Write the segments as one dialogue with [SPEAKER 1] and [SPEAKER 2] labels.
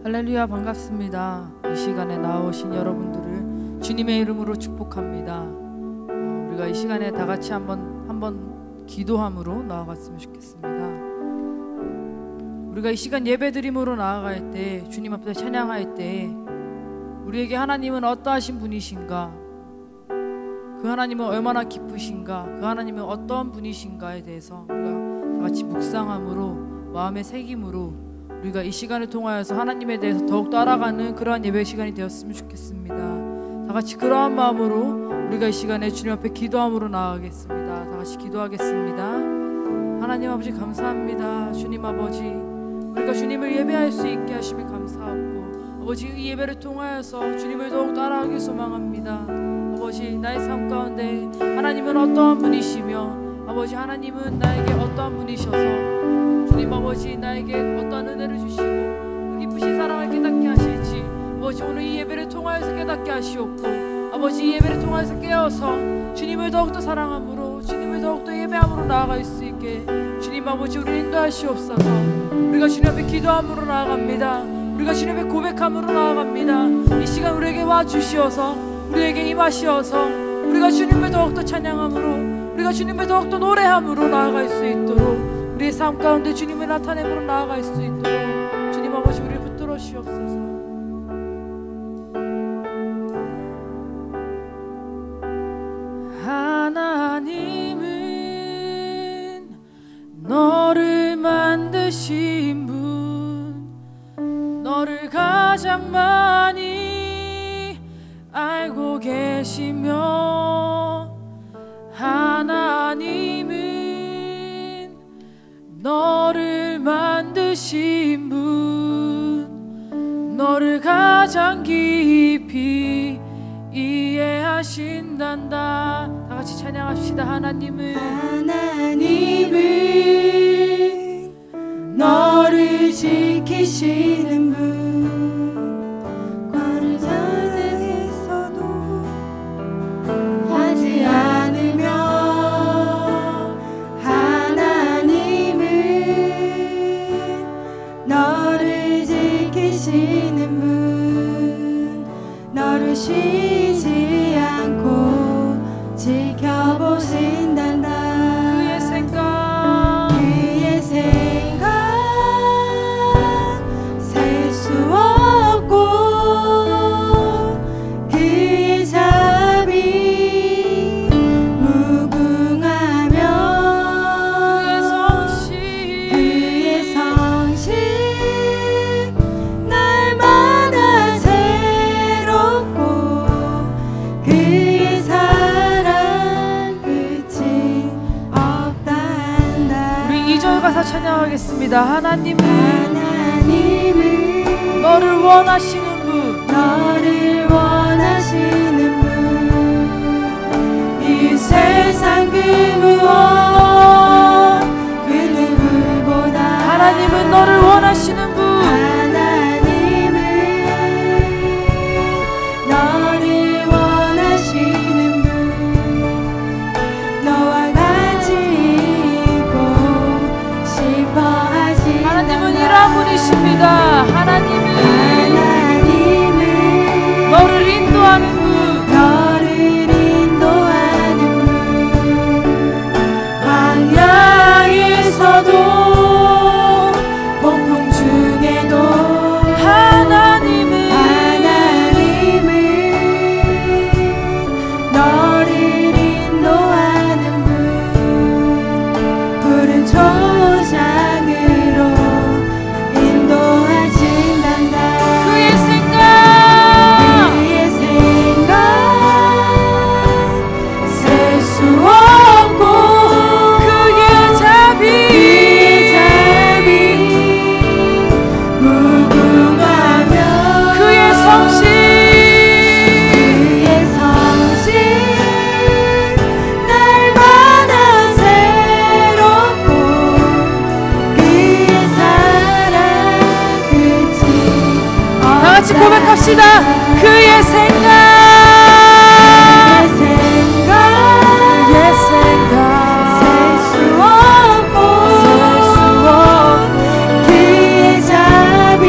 [SPEAKER 1] 할렐루야, 반갑습니다. 이 시간에 나오신 여러분들을 주님의 이름으로 축복합니다. 우리가 이 시간에 다 같이 한번 기도함으로 나아갔으면 좋겠습니다. 우리가 이 시간 예배드림으로 나아갈 때, 주님 앞에 찬양할 때 우리에게 하나님은 어떠하신 분이신가, 그 하나님은 얼마나 기쁘신가, 그 하나님은 어떤 분이신가에 대해서 우리가 다 같이 묵상함으로, 마음의 새김으로 우리가 이 시간을 통하여서 하나님에 대해서 더욱더 알아가는 그러한 예배 시간이 되었으면 좋겠습니다. 다 같이 그러한 마음으로 우리가 이 시간에 주님 앞에 기도함으로 나아가겠습니다. 다 같이 기도하겠습니다. 하나님 아버지, 감사합니다. 주님 아버지, 우리가 주님을 예배할 수 있게 하심에 감사하고, 아버지, 이 예배를 통하여서 주님을 더욱 따라가길 소망합니다. 아버지, 나의 삶 가운데 하나님은 어떠한 분이시며, 아버지, 하나님은 나에게 어떠한 분이셔서 주님 아버지, 나에게 어떠한 은혜를 주시고 그 깊으신 사랑을 깨닫게 하실지, 아버지, 오늘 이 예배를 통하여서 깨닫게 하시옵고, 아버지, 이 예배를 통하여서 깨어서 주님을 더욱더 사랑함으로, 주님을 더욱더 예배함으로 나아갈 수 있게 주님 아버지, 우리를 인도하시옵소서. 우리가 주님 앞에 기도함으로 나아갑니다. 우리가 주님 앞에 고백함으로 나아갑니다. 이 시간 우리에게 와주시어서, 우리에게 임하시어서 우리가 주님을 더욱더 찬양함으로, 우리가 주님을 더욱더 노래함으로 나아갈 수 있도록, 우리의 삶 가운데 주님을 나타내므로 나아갈 수 있도록 주님 아버지, 우리를 붙들어 주옵소서. 하나님은 너를 만드신 분, 너를 가장 많이 알고 계시며, 하나님은 너를 만드신 분, 너를 가장 깊이 이해하신단다. 다 같이 찬양합시다. 하나님은
[SPEAKER 2] 너를 지키시는 분, 과를 자랑해서도 하지 않으며, 너를 지키시는 분, 너를 쉬지 않고 지켜보신단다.
[SPEAKER 1] 그의 생각
[SPEAKER 2] 셀 수 없고, 그의 자비 무궁하며, 그의 성실 날마다 새롭고, 그의 사랑 끝이 없단다.
[SPEAKER 1] 우리 2절 가사 찬양하겠습니다. 하나님은 너를 원하시는 분,
[SPEAKER 2] 너를 원하시는 분, 이 세상 그 무엇 그 누구보다
[SPEAKER 1] 하나님은 너를 원하시는 분,
[SPEAKER 2] 하나님은 너를 원하시는 분, 너와 같이 있고 싶어 하시는
[SPEAKER 1] 하나님은 이러한 분이십니다. 하나님은 너를 인도하는 분,
[SPEAKER 2] 광야에서도 폭풍 중에도 하나님은 너를 인도하는 분, 푸른 초장으로 인도하신단다.
[SPEAKER 1] 그의 생각
[SPEAKER 2] 셀 수 없고,
[SPEAKER 1] 그의 자비
[SPEAKER 2] 무궁하며,
[SPEAKER 1] 그의 성실
[SPEAKER 2] 날마다 새롭고, 그의 사랑 끝이
[SPEAKER 1] 다 같이 고백합시다. 그의 생각
[SPEAKER 2] 셀 수 없고, 그의 자비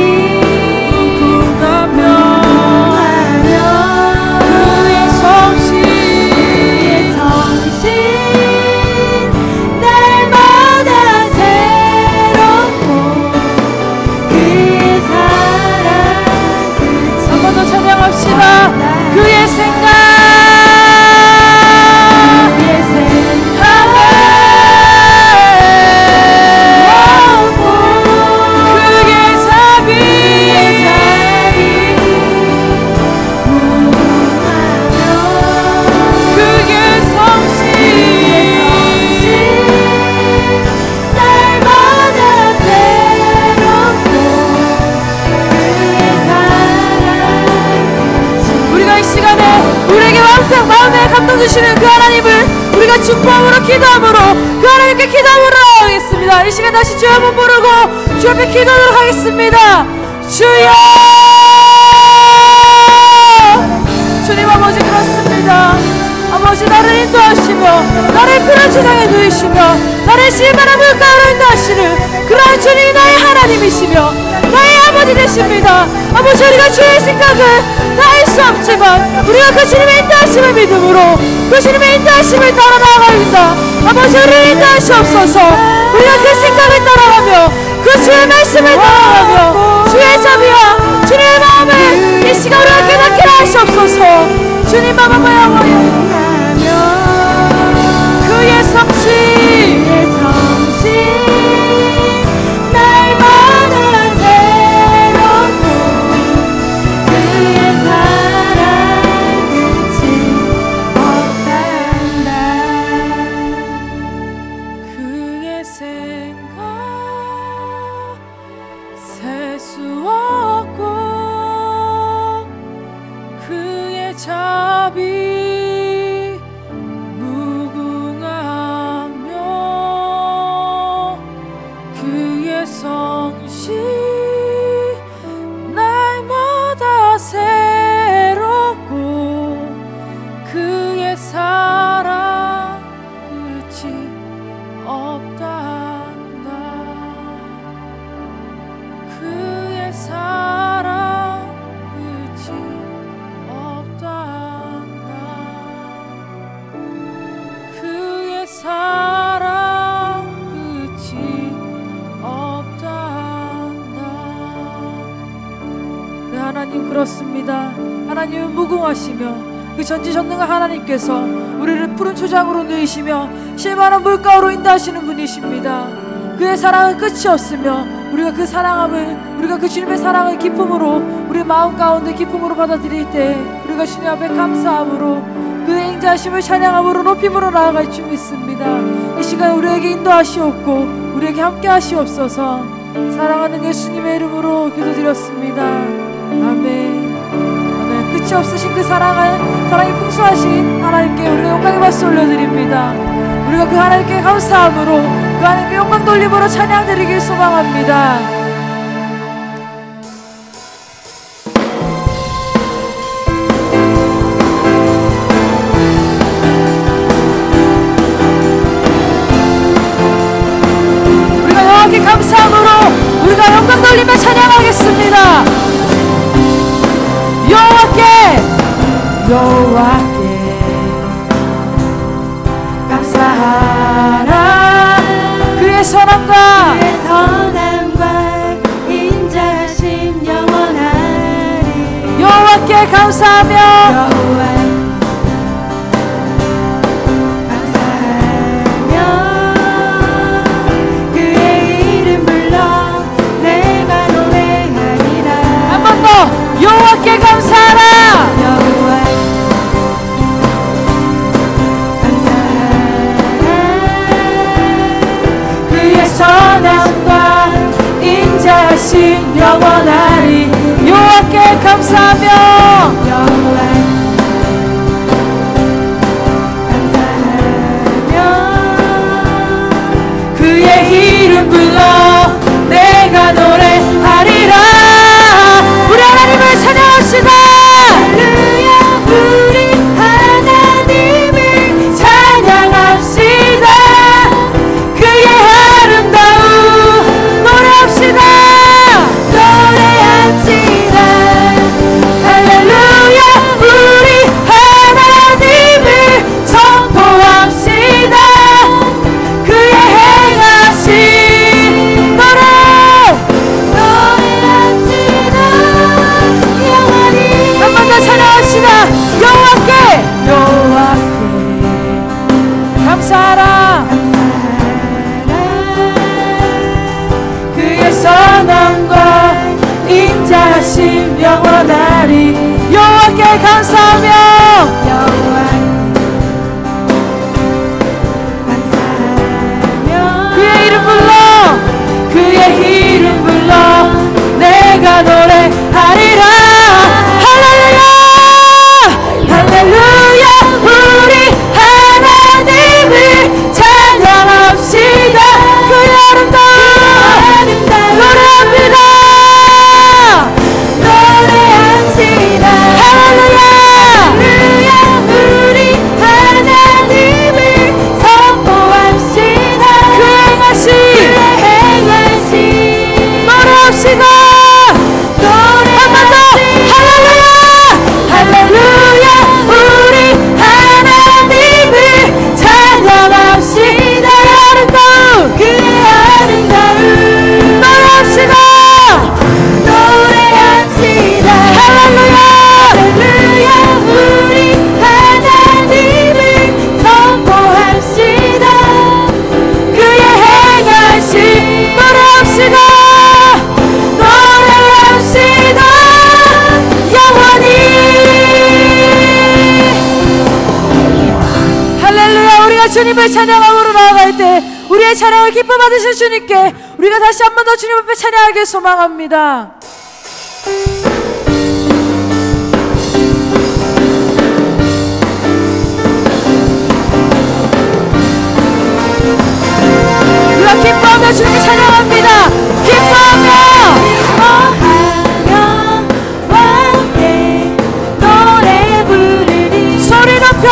[SPEAKER 1] 우리에게 마음에 감동 주시는 그 하나님을 우리가 축복함으로 기도함으로 그 하나님께 기도함으로 나가겠습니다. 이 시간 다시 주여 한번 부르고 주 앞에 기도하도록 하겠습니다. 주여! 주님 아버지 그렇습니다. 아버지 나를 인도하시며 나를 푸른 초장에 누이시며 나를 실만한 물가로 인도하시는 그러한 주님이 나의 하나님이시며 나의 아버지 되십니다. 아버지 우리가 주의 생각을 다 할 수 없지만 우리가 그 주님의 인도하심을 믿음으로 그 주님의 인도하심을 따라 나아갑니다. 아버지 우리를 인도하시옵소서. 우리가 그 생각을 따라가며 그 주의 말씀을 따라가며 주의 자비와 주님의 마음을 이 시간 우리가 깨닫게 하시옵소서. 주님 마음을 향하여 그의 성실 날마다 새롭고 그의 사랑 끝이 없단다. 그의 생각 셀 수 없고 그의 자비 성실 날마다 새롭고 그의 사랑 끝이 없단다. 그의 사랑 끝이 없단다. 그의 사랑 끝이 하나님 그렇습니다. 하나님은 무궁하시며 그 전지전능한 하나님께서 우리를 푸른 초장으로 누이시며 실만한 물가로 인도하시는 분이십니다. 그의 사랑은 끝이 없으며 우리가 그 사랑함을 우리가 그 주님의 사랑을 기쁨으로 우리 마음 가운데 기쁨으로 받아들일 때 우리가 주님 앞에 감사함으로 그의 인자하심을 찬양함으로 높임으로 나아갈 줄 믿습니다. 이 시간 우리에게 인도하시옵고 우리에게 함께 하시옵소서. 사랑하는 예수님의 이름으로 기도드렸습니다. 아멘. 아멘. 끝이 없으신 그 사랑이 풍성하신 하나님께 우리가 영광의 박수 올려드립니다. 우리가 그 하나님께 감사함으로 그 하나님께 영광 돌림으로 찬양드리길 소망합니다. 우리가 여호와께 감사함으로 우리가 영광 돌리며 찬양하겠습니다. 여호와께 감사하라. 그의 선함과 인자하심 영원하리. 여호와께 감사하며 그의 이름 불러 내가 노래하리라. 한 번 더 여호와께 감사하라. 선함과 인자하심 영원하리. 여호와께 감사하며 그의 이름 불러 내가 노래하리라. 우리 하나님을 찬양합시다. 할렐루야. 우리 하나님을 찬양합시다. 그의 아름다움 노래합시다. 노래합시다. 할렐루야. 우리 하나님을 선포합시다. 그의 행하신 노래 노래합시다. 영원히 한 번 더 찬양합시다. 여호와께 감사하라. 그의 선함과 인자하심 영원하리. 여호와께 감사하며 그의 이름 불러 그의 이름 불러 내가 노래하리라. 할렐루야. 할렐루야. 우리가 주님을 찬양함으로 나아갈 때 우리의 찬양을 기뻐 받으실 주님께 우리가 다시 한 번 더 주님 앞에 찬양하길 소망합니다. 우리가 기뻐하며 주님을 찬양합니다. 기뻐하며
[SPEAKER 2] 노래 부르리
[SPEAKER 1] 소리 높여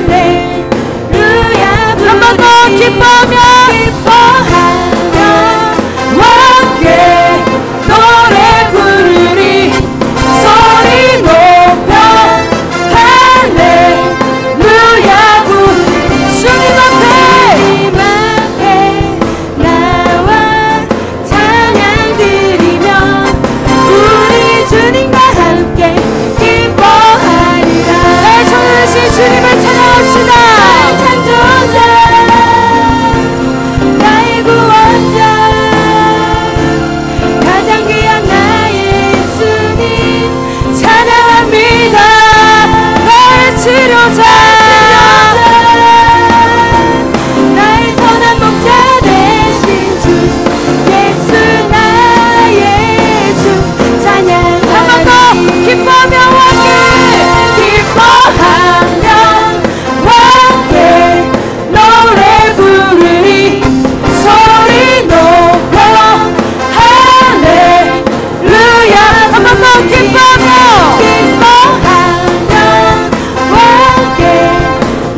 [SPEAKER 2] 할렐루야
[SPEAKER 1] 한 번 더 기뻐하며
[SPEAKER 2] 함께 노래 부르리 소리 높여 할렐루야 부르리
[SPEAKER 1] 주님 앞에
[SPEAKER 2] 나와 찬양 드리며 우리 주님과 함께 기뻐하리라.
[SPEAKER 1] 내 전능하신 주님을 찬양합시다.
[SPEAKER 2] 창조자 나의 구원자 가장 귀한 나의 예수님 찬양합니다.
[SPEAKER 1] 나의 치료자
[SPEAKER 2] 나의 선한 목자 되신 주 예수 나의 주 찬양하리.
[SPEAKER 1] 한 번 더 기뻐하며 함께
[SPEAKER 2] 기뻐하며 함께 노래 부르리 소리 높여 할렐루야
[SPEAKER 1] 한 번 더 기뻐하며
[SPEAKER 2] 함께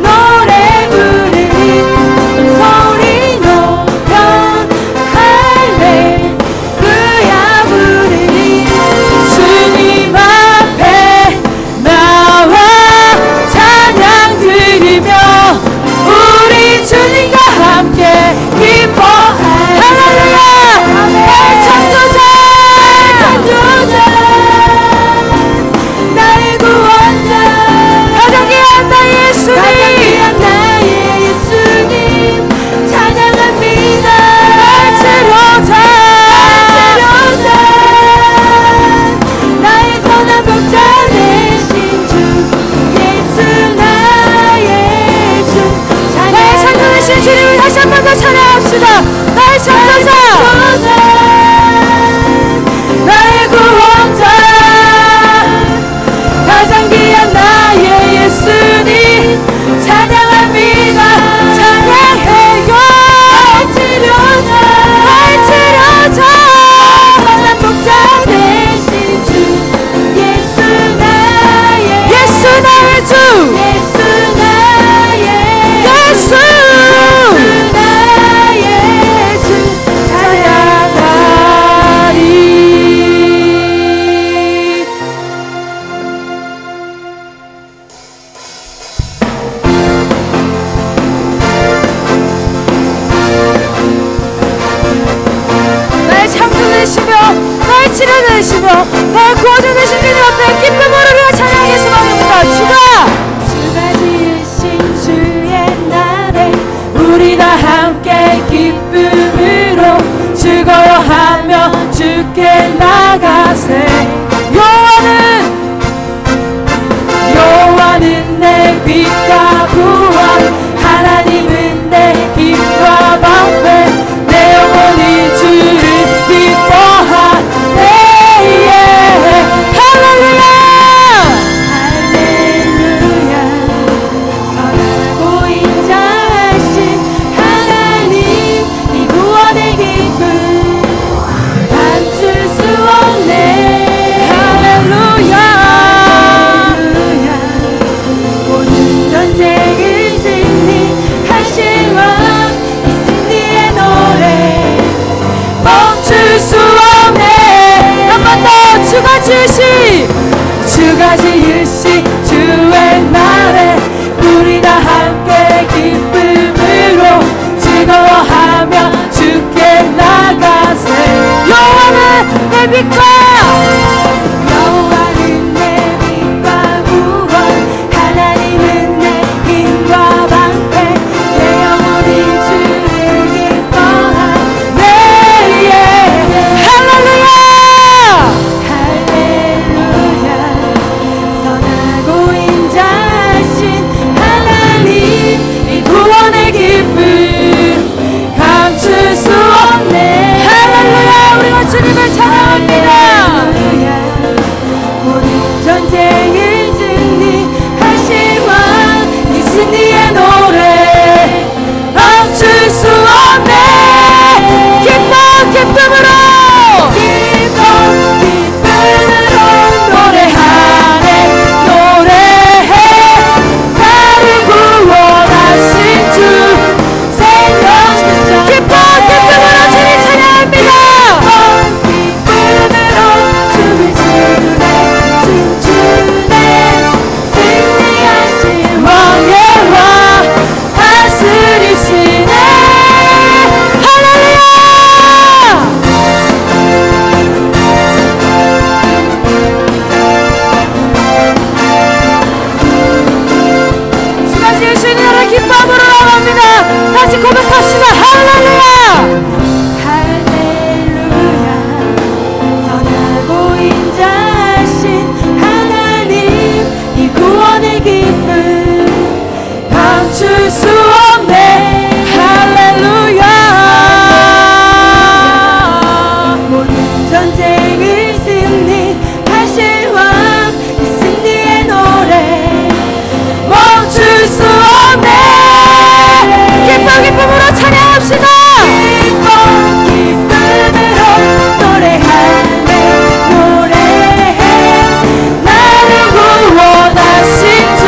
[SPEAKER 2] 노래 부르리 소리 높여 할렐루야 부르리 주님 앞에 나와 찬양 드리며 우리 주님과 함께 기뻐하리.
[SPEAKER 1] 할렐루야 나의 창조자
[SPEAKER 2] 나의 구원자
[SPEAKER 1] 가장 귀한 나의
[SPEAKER 2] 가장
[SPEAKER 1] 예수님
[SPEAKER 2] 귀한 나의 예수님 찬양합니다.
[SPEAKER 1] 치료자
[SPEAKER 2] 나의 선한 목자 되신 주 예수 나의 주
[SPEAKER 1] 나의 창조하신 주님을 다시 한 번 더 찬양합시다. 나의 창조자
[SPEAKER 2] 나의 구원자 가장 귀한 나의 예수님 찬양합니다.
[SPEAKER 1] 찬양해요
[SPEAKER 2] 나의 치료자 선한 목자 되신 주 예수 나의
[SPEAKER 1] 예수 나의 주
[SPEAKER 2] 예수 나의
[SPEAKER 1] 예수
[SPEAKER 2] 나의 주 찬양하리.
[SPEAKER 1] 나의 창조되시며 나의 치료되시며 나의 구원자 되신 주님 앞에 기쁨으로 우리가 찬양의 소망입니다. 주가
[SPEAKER 2] 주가 지으신 주의 날에 우리 다 함께 기쁨으로 즐거워하며 주께 나가세. 여호와는 내 빛과 구원 하나님은 내 힘과 방패 내 영혼이 주를 기뻐하네.
[SPEAKER 1] 할렐루야
[SPEAKER 2] 할렐루야 선하고 인자하신 하나님 이 구원의 기쁨 감출 수 없네.
[SPEAKER 1] 할렐루야
[SPEAKER 2] 모든 전쟁을 승리하신 왕 이 승리의 노래 멈출 수 없네.
[SPEAKER 1] 한 번 더 주가 지으시
[SPEAKER 2] 주가 지으신 주의 날에 우리 다 함께 기쁨으로 즐거워하며 주께 나가세.
[SPEAKER 1] 여호와는 내 빛과
[SPEAKER 2] 여호와는 내 빛과 구원 하나님은 내 힘과 방패 내 영혼이 주를 기뻐하네.
[SPEAKER 1] 할렐루야
[SPEAKER 2] 할렐루야 선하고 인자하신 전쟁을 승리하신 왕 이 승리의 노래 멈출 수 없네 기쁨으로 노래하네 노래해 나를 구원하신 주 생명주셔 기쁨으로 주님 찬양합니다 기쁨으로 춤을 추네 춤추네 승리하신 왕의 왕 다스리시네 할렐루야 주가 지으신 일을 기쁨으로 나갑니다. 다시 고백합시다. 할렐루야 할렐루야 선하고 인자하신 하나님 이 구원의 기쁨 감출 수 없네 할렐루야 모든 전쟁을 승리하신 왕 이 승리의 노래 멈출 수 없네 기쁨으로 찬양합시다 기쁨으로 노래하네 노래해 나를 구원하신 주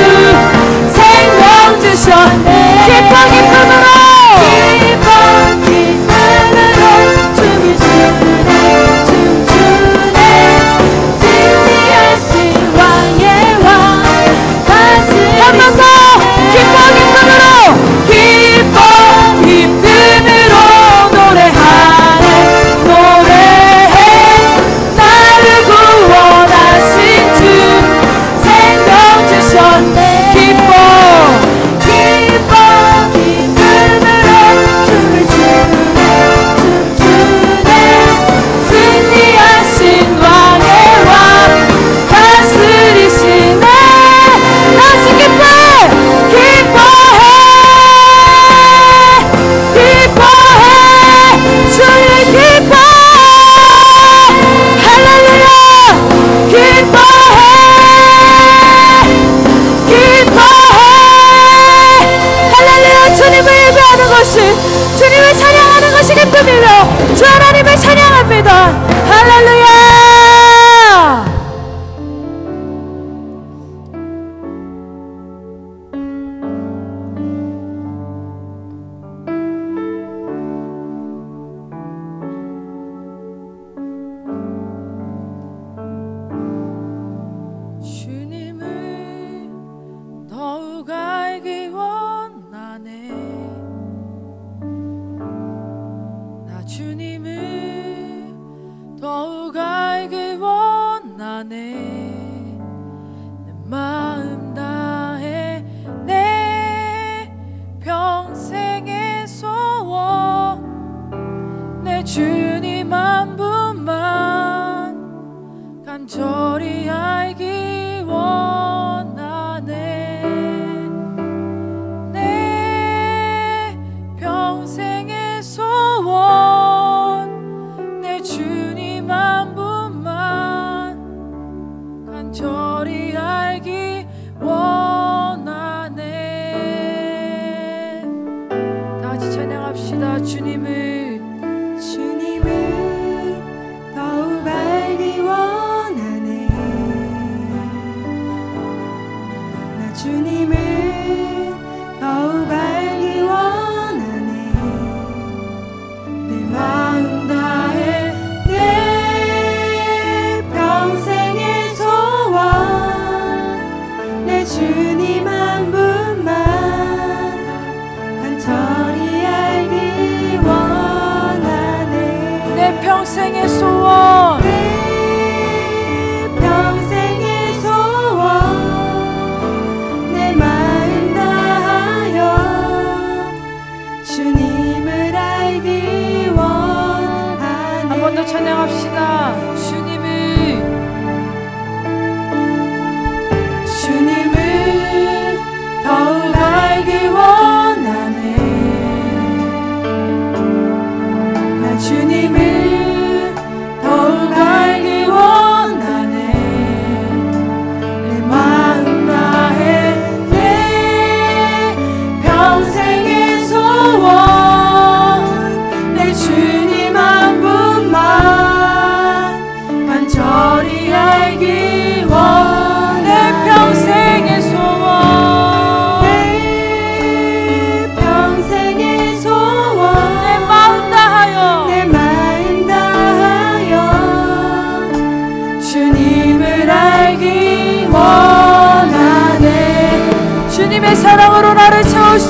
[SPEAKER 2] 생명 주셨네 기쁨으로 춤을 추네 춤추네 승리하신 왕의 왕 한 번 더 기쁨으로 노래하네 노래해 나를 구원하신 주 생명 주셨네 기쁨으로 춤을 추네 춤추네 승리하신 왕의 왕 다스리시네 다시 기뻐해 주님 기뻐 할렐루야 기뻐해 할렐루야 주님을 예배하는 것이 주님을 찬양하는 것이 기쁨이며 주 하나님을 찬양합니다 할렐루야 더욱 알기 원하네 나 주님을 더욱 알기 원하네 내 마음 다해 내 평생의 소원 내 주님 한 분만 간절히 알기 원하네 평생의 소원 내 주님 한 분만 간절히 알기 원하네 다 같이 찬양합시다 주님을 더욱 알기 원하네 나 주님을 더욱 알기 원하네 내 마음 다해 내 평생의 소원 내 주님 한 분만 간절히 알기 원하네 내 평생의 소원 내 평생의 소원 내 마음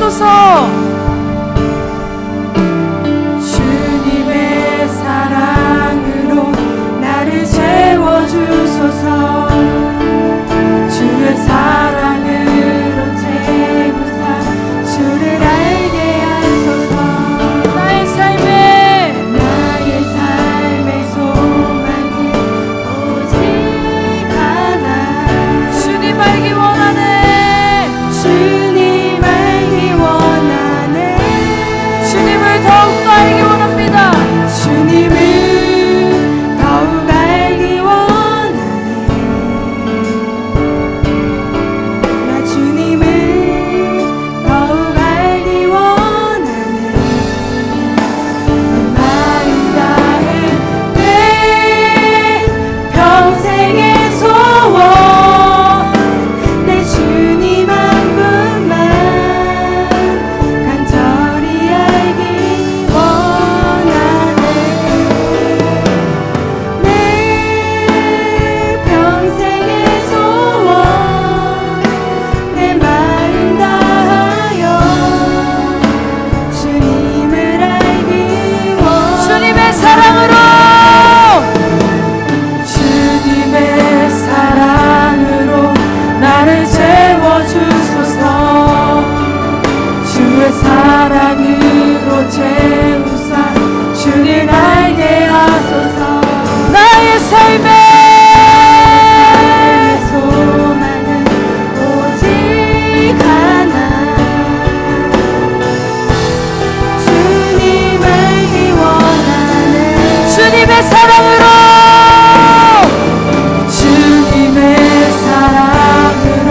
[SPEAKER 1] 주옵소서.
[SPEAKER 2] 주님의 사랑으로 나를 채워주소서. 주의 사랑으로 채우사 주를 알게 하소서.
[SPEAKER 1] 나의 삶의
[SPEAKER 2] 소망은 오직 하나.
[SPEAKER 1] 주님 알기 원하네.
[SPEAKER 2] 주님 알기 원하네.
[SPEAKER 1] 주님을 더욱더 알기 원합니다.
[SPEAKER 2] 주님을 더욱 알기 원하네. 나 주님을 더욱 알기 원하네. 마음 다해 내 평생의 소원 내 주님 한 분만 간절히 알기 원하네. 내 평생의 소원 내 마음 다하여 주님을 알기 원하네.
[SPEAKER 1] 주님의 사랑으로
[SPEAKER 2] 주님의 사랑으로 나를 채워주소서. 주의 사랑으로 채우사 주를 알게 하소서.
[SPEAKER 1] 나의 삶의
[SPEAKER 2] 소망은 오직 하나. 주님 알기 원하네.
[SPEAKER 1] 주님의 사랑으로
[SPEAKER 2] 주님의 사랑으로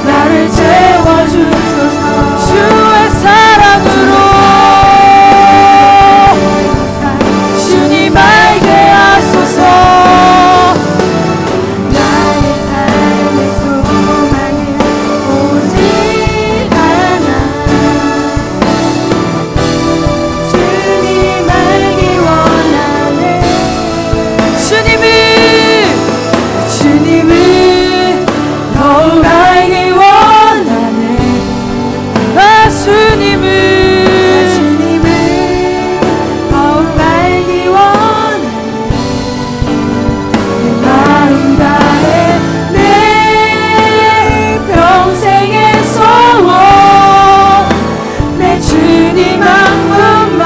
[SPEAKER 2] 나를 채워주소서.
[SPEAKER 1] 주의 사랑으로
[SPEAKER 2] 주님 알게 하소서. 나의 삶의 소망은 오직 하나. 주님 알기 원하네. 주님을 더욱 알기 원하네.
[SPEAKER 1] 나 주님을
[SPEAKER 2] 더욱 알기 원하네. 내 마음 다해 내 평생의 소원 내 주님 한 분만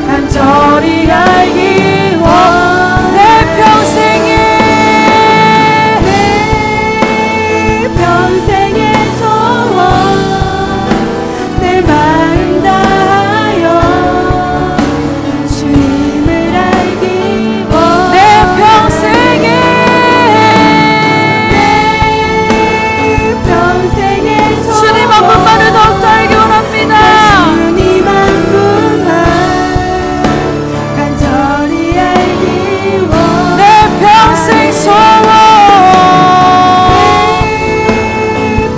[SPEAKER 2] 간절히 알기 원하네. 내 평생의 소원 내 마음 다하여 주님을 알기 원하네.
[SPEAKER 1] 내 평생에
[SPEAKER 2] 평생의 소원
[SPEAKER 1] 주님 한 분만을 더욱더 알기 원합니다.
[SPEAKER 2] 주님 한 분만 간절히 알기 원하네.
[SPEAKER 1] 내 평생 소원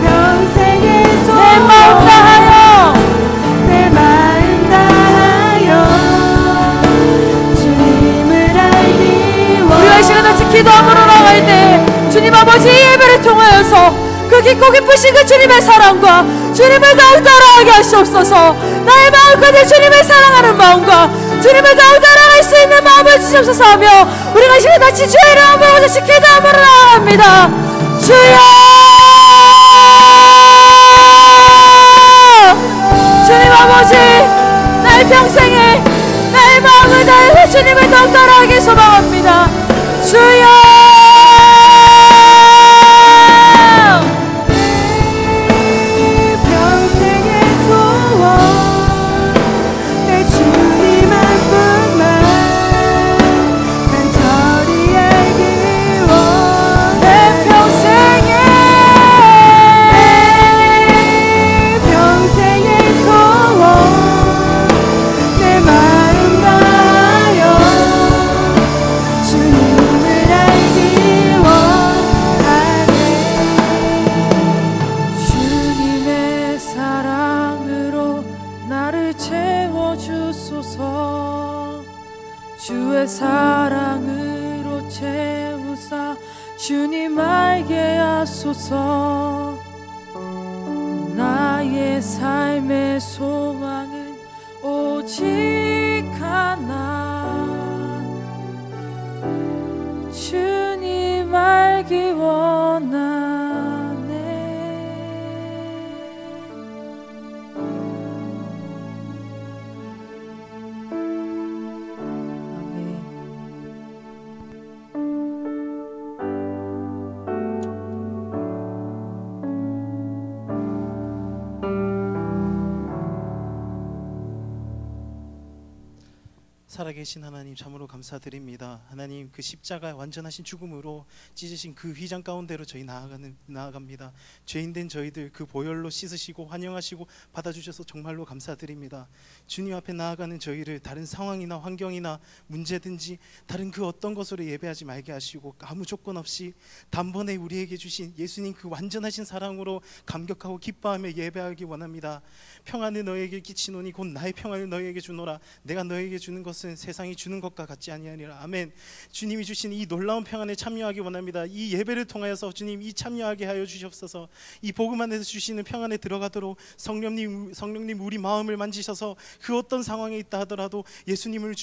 [SPEAKER 2] 평생의
[SPEAKER 1] 내 마음
[SPEAKER 2] 소원
[SPEAKER 1] 다하여
[SPEAKER 2] 내 마음 다하여 주님을 알기
[SPEAKER 1] 우리가 이 시간 같이 기도함으로 나갈 때 주님 아버지 예배를 통하여서 그 깊고 깊으신 그 주님의 사랑과 주님을 더욱 따라가게 하시옵소서. 나의 마음까지 주님을 사랑하는 마음과 주님을 더욱 따라갈 수 있는 마음을 주시옵소서 하며 우리가 이 시간 같이 주의 이름을 부르고 같이 기도함으로 나아갑니다. 주여 주님 아버지 나의 평생에 나의 마음을 다해서 주님을 더욱 따라가길 소망합니다. 주여
[SPEAKER 2] 평생의 소원 내 주님 한 분만 간절히 알기 원하네.
[SPEAKER 1] 내 평생에
[SPEAKER 2] 평생의 소원 내 마음 다하여 주님을 알기 원하네.
[SPEAKER 1] 주님의 사랑으로 나를 채워주소서. 주의 사랑으로 채우사 주님 알게 하소서. 나의 나의 삶의 소망은 오직 하나, 주님 알기 원하네. 아멘.
[SPEAKER 3] 살아계신 하나님 참으로 감사드립니다. 하나님 그 십자가 완전하신 죽음으로 찢으신 그 휘장 가운데로 저희 나아갑니다. 죄인된 저희들 그 보혈로 씻으시고 환영하시고 받아주셔서 정말로 감사드립니다. 주님 앞에 나아가는 저희를 다른 상황이나 환경이나 문제든지 다른 그 어떤 것으로 예배하지 말게 하시고 아무 조건 없이 단번에 우리에게 주신 예수님 그 완전하신 사랑으로 감격하고 기뻐하며 예배하기 원합니다. 평안을 너에게 끼치노니 곧 나의 평안을 너에게 주노라. 내가 너에게 주는 것은 세상이 주는 것과 같지 아니하니라. 아멘. 주님이 주신 이 놀라운 평안에 참여하기 원합니다. 이 예배를 통하여서 주님 이 참여하게 하여 주시옵소서. 이 복음 안에서 주시는 평안에 들어가도록 성령님 우리 마음을 만지셔서 그 어떤 상황에 있다 하더라도 예수님을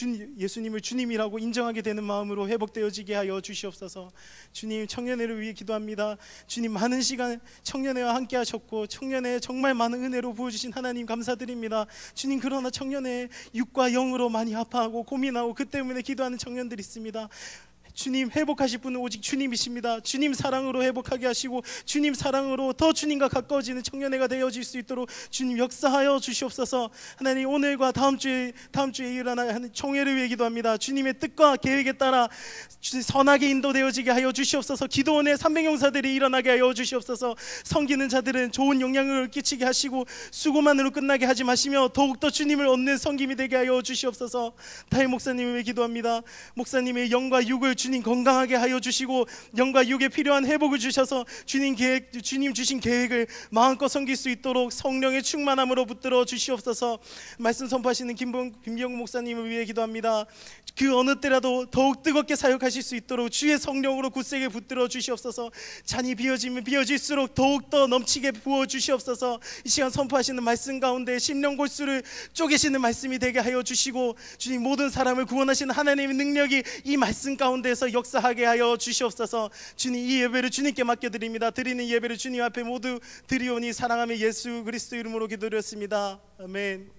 [SPEAKER 3] 주님이라고 인정하게 되는 마음으로 회복되어지게 하여 주시옵소서. 주님 청년회를 위해 기도합니다. 주님 많은 시간 청년회와 함께 하셨고 청년회에 정말 많은 은혜로 부어주신 하나님 감사드립니다. 주님 그러나 청년회 육과 영으로 많이 아파하고 고민하고 그 때문에 기도하는 청년들이 있습니다. 주님 회복하실 분은 오직 주님이십니다. 주님 사랑으로 회복하게 하시고 주님 사랑으로 더 주님과 가까워지는 청년회가 되어질 수 있도록 주님 역사하여 주시옵소서. 하나님 오늘과 다음 주에 일어나는 총회를 위해 기도합니다. 주님의 뜻과 계획에 따라 선하게 인도되어지게 하여 주시옵소서. 기도원의 300용사들이 일어나게 하여 주시옵소서. 섬기는 자들은 좋은 영향을 끼치게 하시고 수고만으로 끝나게 하지 마시며 더욱더 주님을 얻는 섬김이 되게 하여 주시옵소서. 다혜 목사님을 위해 기도합니다. 목사님의 영과 육을 주님 건강하게 하여 주시고 영과 육에 필요한 회복을 주셔서 주님 주신 계획을 마음껏 섬길 수 있도록 성령의 충만함으로 붙들어 주시옵소서. 말씀 선포하시는 김병국 목사님을 위해 기도합니다. 그 어느 때라도 더욱 뜨겁게 사역하실 수 있도록 주의 성령으로 굳세게 붙들어 주시옵소서. 잔이 비어지면 비어질수록 더욱더 넘치게 부어 주시옵소서. 이 시간 선포하시는 말씀 가운데 심령 골수를 쪼개시는 말씀이 되게 하여 주시고 주님 모든 사람을 구원하시는 하나님의 능력이 이 말씀 가운데 역사하게 하여 주시옵소서. 주님 이 예배를 주님께 맡겨드립니다. 드리는 예배를 주님 앞에 모두 드리오니 사랑하며 예수 그리스도 이름으로 기도드렸습니다. 아멘.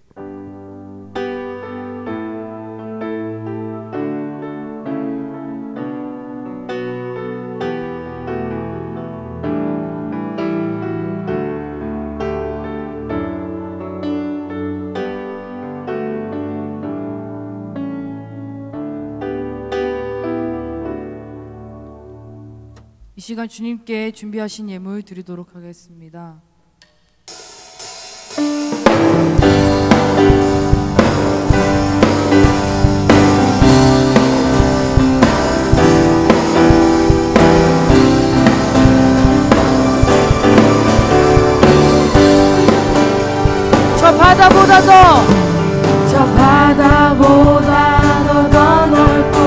[SPEAKER 1] 이 시간 주님께 준비하신 예물 드리도록 하겠습니다. 저 바다보다 더 넓고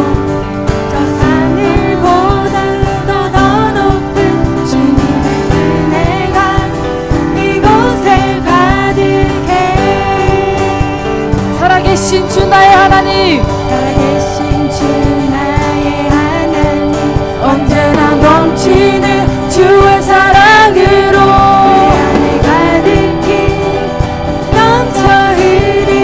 [SPEAKER 1] 저 산을보다 더 높은 주님의 은혜가 이곳에 가득해. 살아계신 주 나의 하나님, 살아계신 주 나의 하나님, 언제나 넘치는 주의 사랑으로 내 안에 가득히 넘쳐 흐르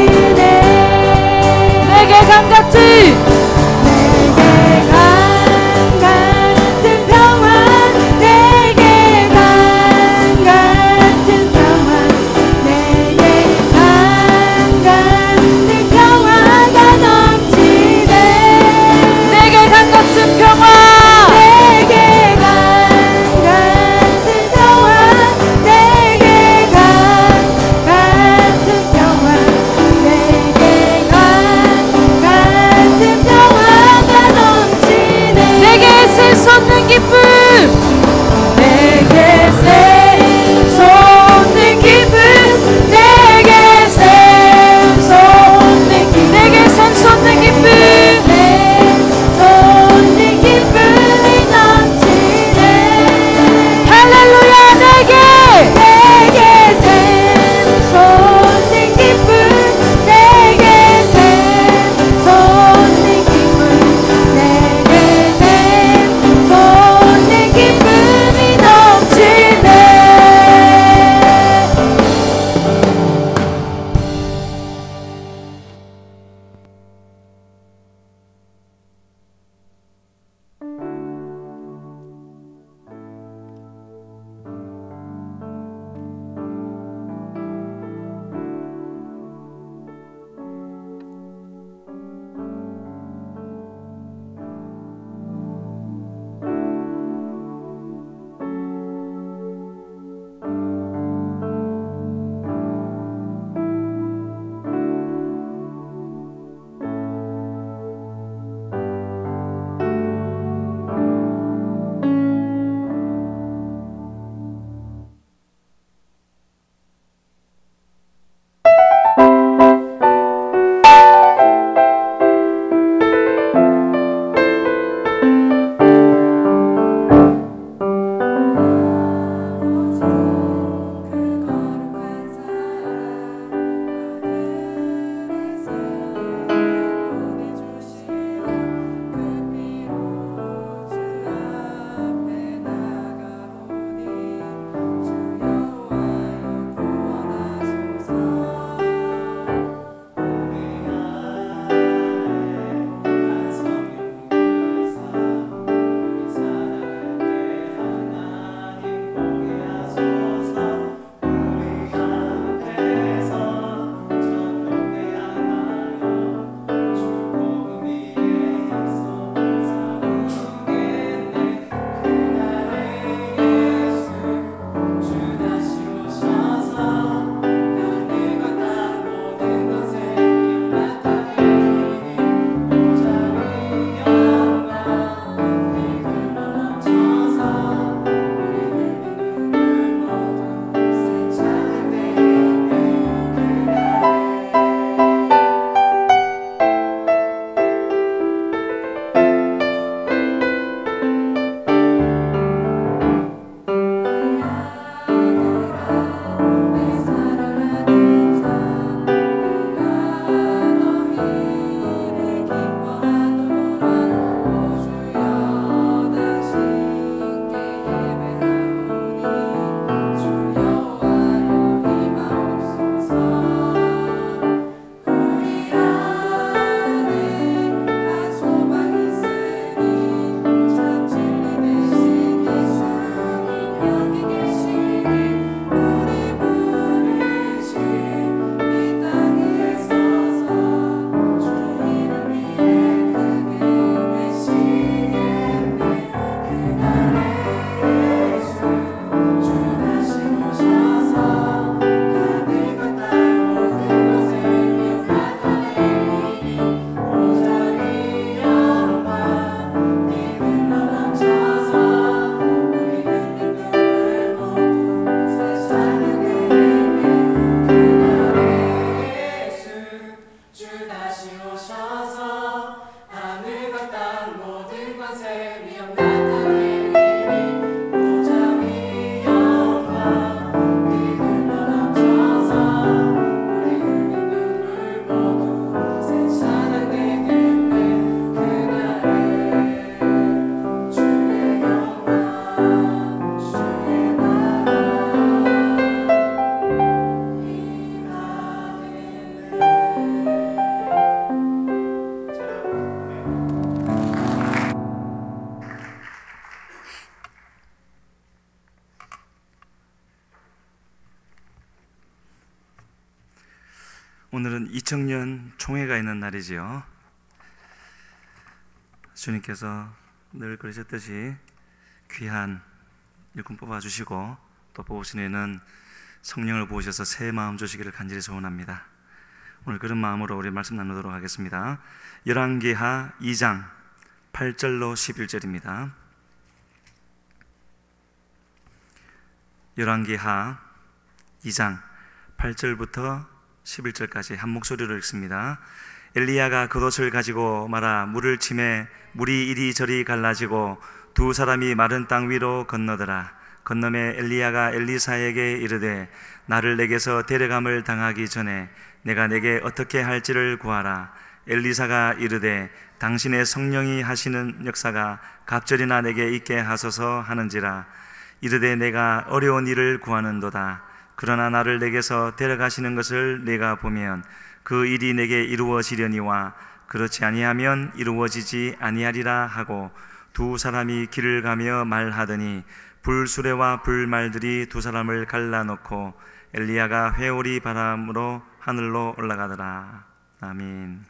[SPEAKER 4] 오늘은 2000년 총회가 있는 날이지요. 주님께서 늘 그러셨듯이 귀한 일꾼 뽑아주시고 또 뽑으신 이는 성령을 부으셔서 새 마음 주시기를 간절히 소원합니다. 오늘 그런 마음으로 우리 말씀 나누도록 하겠습니다. 열왕기하 2장 8절로 11절입니다. 열왕기하 2장 8절부터 11절까지 한 목소리로 읽습니다. 엘리야가 겉옷을 가지고 말아 물을 치매 물이 이리저리 갈라지고 두 사람이 마른 땅 위로 건너더라. 건너매 엘리야가 엘리사에게 이르되 나를 내게서 데려감을 당하기 전에 내가 내게 어떻게 할지를 구하라. 엘리사가 이르되 당신의 성령이 하시는 역사가 갑절이나 내게 있게 하소서 하는지라. 이르되 내가 어려운 일을 구하는도다. 그러나 나를 내게서 데려가시는 것을 내가 보면 그 일이 내게 이루어지려니와 그렇지 아니하면 이루어지지 아니하리라 하고 두 사람이 길을 가며 말하더니 불수레와 불말들이 두 사람을 갈라놓고 엘리야가 회오리 바람으로 하늘로 올라가더라. 아멘.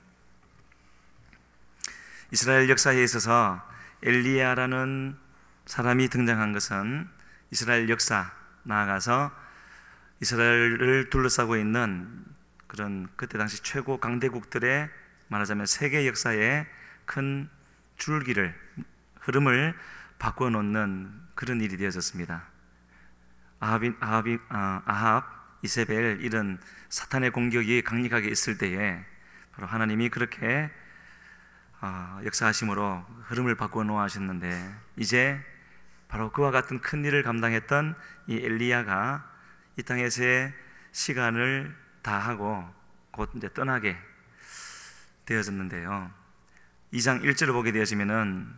[SPEAKER 4] 이스라엘 역사에 있어서 엘리야라는 사람이 등장한 것은 이스라엘 역사, 나아가서 이스라엘을 둘러싸고 있는 그런 그때 당시 최고 강대국들의 말하자면 세계 역사의 큰 줄기를, 흐름을 바꾸어 놓는 그런 일이 되어졌습니다. 아합, 이세벨 이런 사탄의 공격이 강력하게 있을 때에 바로 하나님이 그렇게 역사하심으로 흐름을 바꾸어 놓으셨는데, 이제 바로 그와 같은 큰 일을 감당했던 이 엘리야가 이 땅에서의 시간을 다하고 곧 이제 떠나게 되어졌는데요. 2장 1절을 보게 되어지면은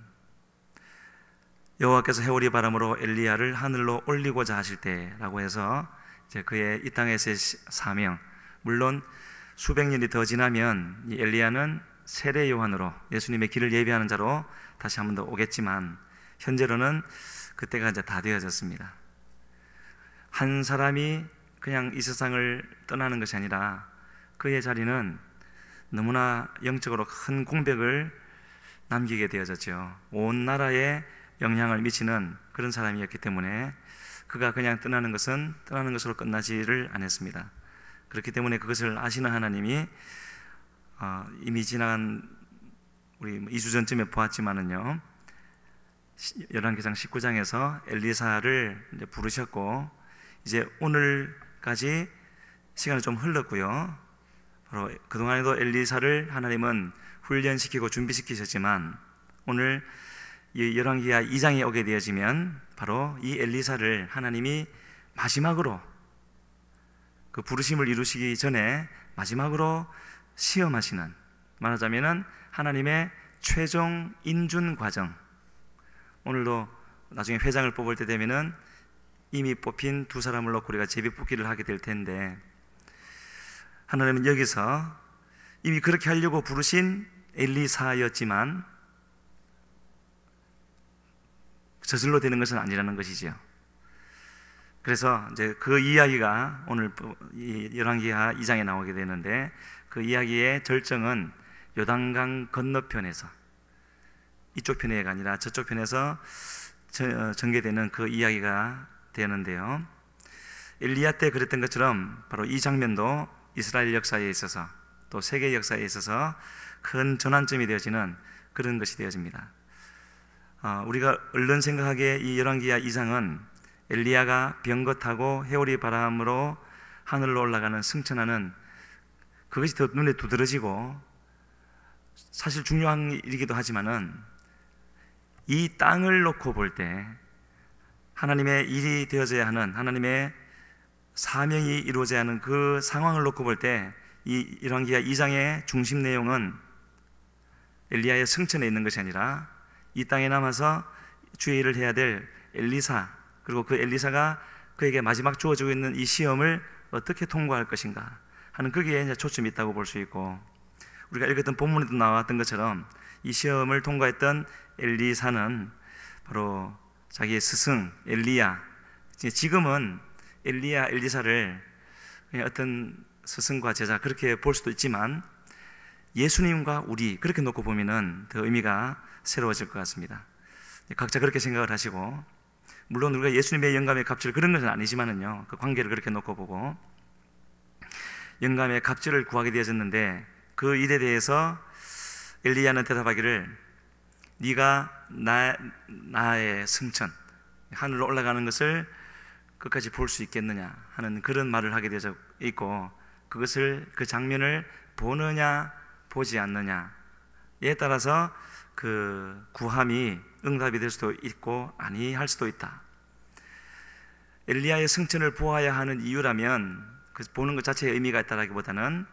[SPEAKER 4] 여호와께서 회오리 바람으로 엘리야를 하늘로 올리고자 하실 때라고 해서 이제 그의 이 땅에서의 사명, 물론 수백 년이 더 지나면 이 엘리야는 세례 요한으로 예수님의 길을 예비하는 자로 다시 한 번 더 오겠지만 현재로는 그때가 이제 다 되어졌습니다. 한 사람이 그냥 이 세상을 떠나는 것이 아니라 그의 자리는 너무나 영적으로 큰 공백을 남기게 되어졌죠. 온 나라에 영향을 미치는 그런 사람이었기 때문에 그가 그냥 떠나는 것은 떠나는 것으로 끝나지를 않았습니다. 그렇기 때문에 그것을 아시는 하나님이 이미 지나간 우리 2주 전쯤에 보았지만은요, 열왕기상 19장에서 엘리사를 이제 부르셨고 이제 오늘까지 시간이 좀 흘렀고요. 바로 그동안에도 엘리사를 하나님은 훈련시키고 준비시키셨지만 오늘 이 열왕기하 2장에 오게 되어지면 바로 이 엘리사를 하나님이 마지막으로 그 부르심을 이루시기 전에 마지막으로 시험하시는, 말하자면은 하나님의 최종 인준 과정. 오늘도 나중에 회장을 뽑을 때 되면은 이미 뽑힌 두 사람을 놓고 우리가 제비 뽑기를 하게 될 텐데, 하나님은 여기서 이미 그렇게 하려고 부르신 엘리사였지만 저절로 되는 것은 아니라는 것이지요. 그래서 이제 그 이야기가 오늘 열왕기하 2장에 나오게 되는데, 그 이야기의 절정은 요단강 건너편에서, 이쪽 편에가 아니라 저쪽 편에서 전개되는 그 이야기가 되는데요. 엘리야 때 그랬던 것처럼 바로 이 장면도 이스라엘 역사에 있어서 또 세계 역사에 있어서 큰 전환점이 되어지는 그런 것이 되어집니다. 우리가 얼른 생각하기에 이 열왕기하 2장은 엘리야가 병거 타고 회오리 바람으로 하늘로 올라가는 승천하는 그것이 더 눈에 두드러지고 사실 중요한 일이기도 하지만은 이 땅을 놓고 볼 때 하나님의 일이 되어져야 하는, 하나님의 사명이 이루어져야 하는 그 상황을 놓고 볼 때 이 열왕기하 2장의 중심 내용은 엘리야의 승천에 있는 것이 아니라 이 땅에 남아서 주의 일을 해야 될 엘리사, 그리고 그 엘리사가 그에게 마지막 주어지고 있는 이 시험을 어떻게 통과할 것인가 하는 거기에 이제 초점이 있다고 볼 수 있고, 우리가 읽었던 본문에도 나왔던 것처럼 이 시험을 통과했던 엘리사는 바로 자기의 스승 엘리야, 지금은 엘리야, 엘리사를 그냥 어떤 스승과 제자 그렇게 볼 수도 있지만 예수님과 우리 그렇게 놓고 보면은 더 의미가 새로워질 것 같습니다. 각자 그렇게 생각을 하시고, 물론 우리가 예수님의 영감의 갑질 그런 것은 아니지만은요, 그 관계를 그렇게 놓고 보고 영감의 갑질을 구하게 되어졌는데, 그 일에 대해서 엘리야는 대답하기를 네가 나의 승천, 하늘로 올라가는 것을 끝까지 볼 수 있겠느냐 하는 그런 말을 하게 되어 있고, 그것을 그 장면을 보느냐 보지 않느냐에 따라서 그 구함이 응답이 될 수도 있고 아니할 수도 있다. 엘리야의 승천을 보아야 하는 이유라면 그 보는 것 자체에 의미가 있다라기보다는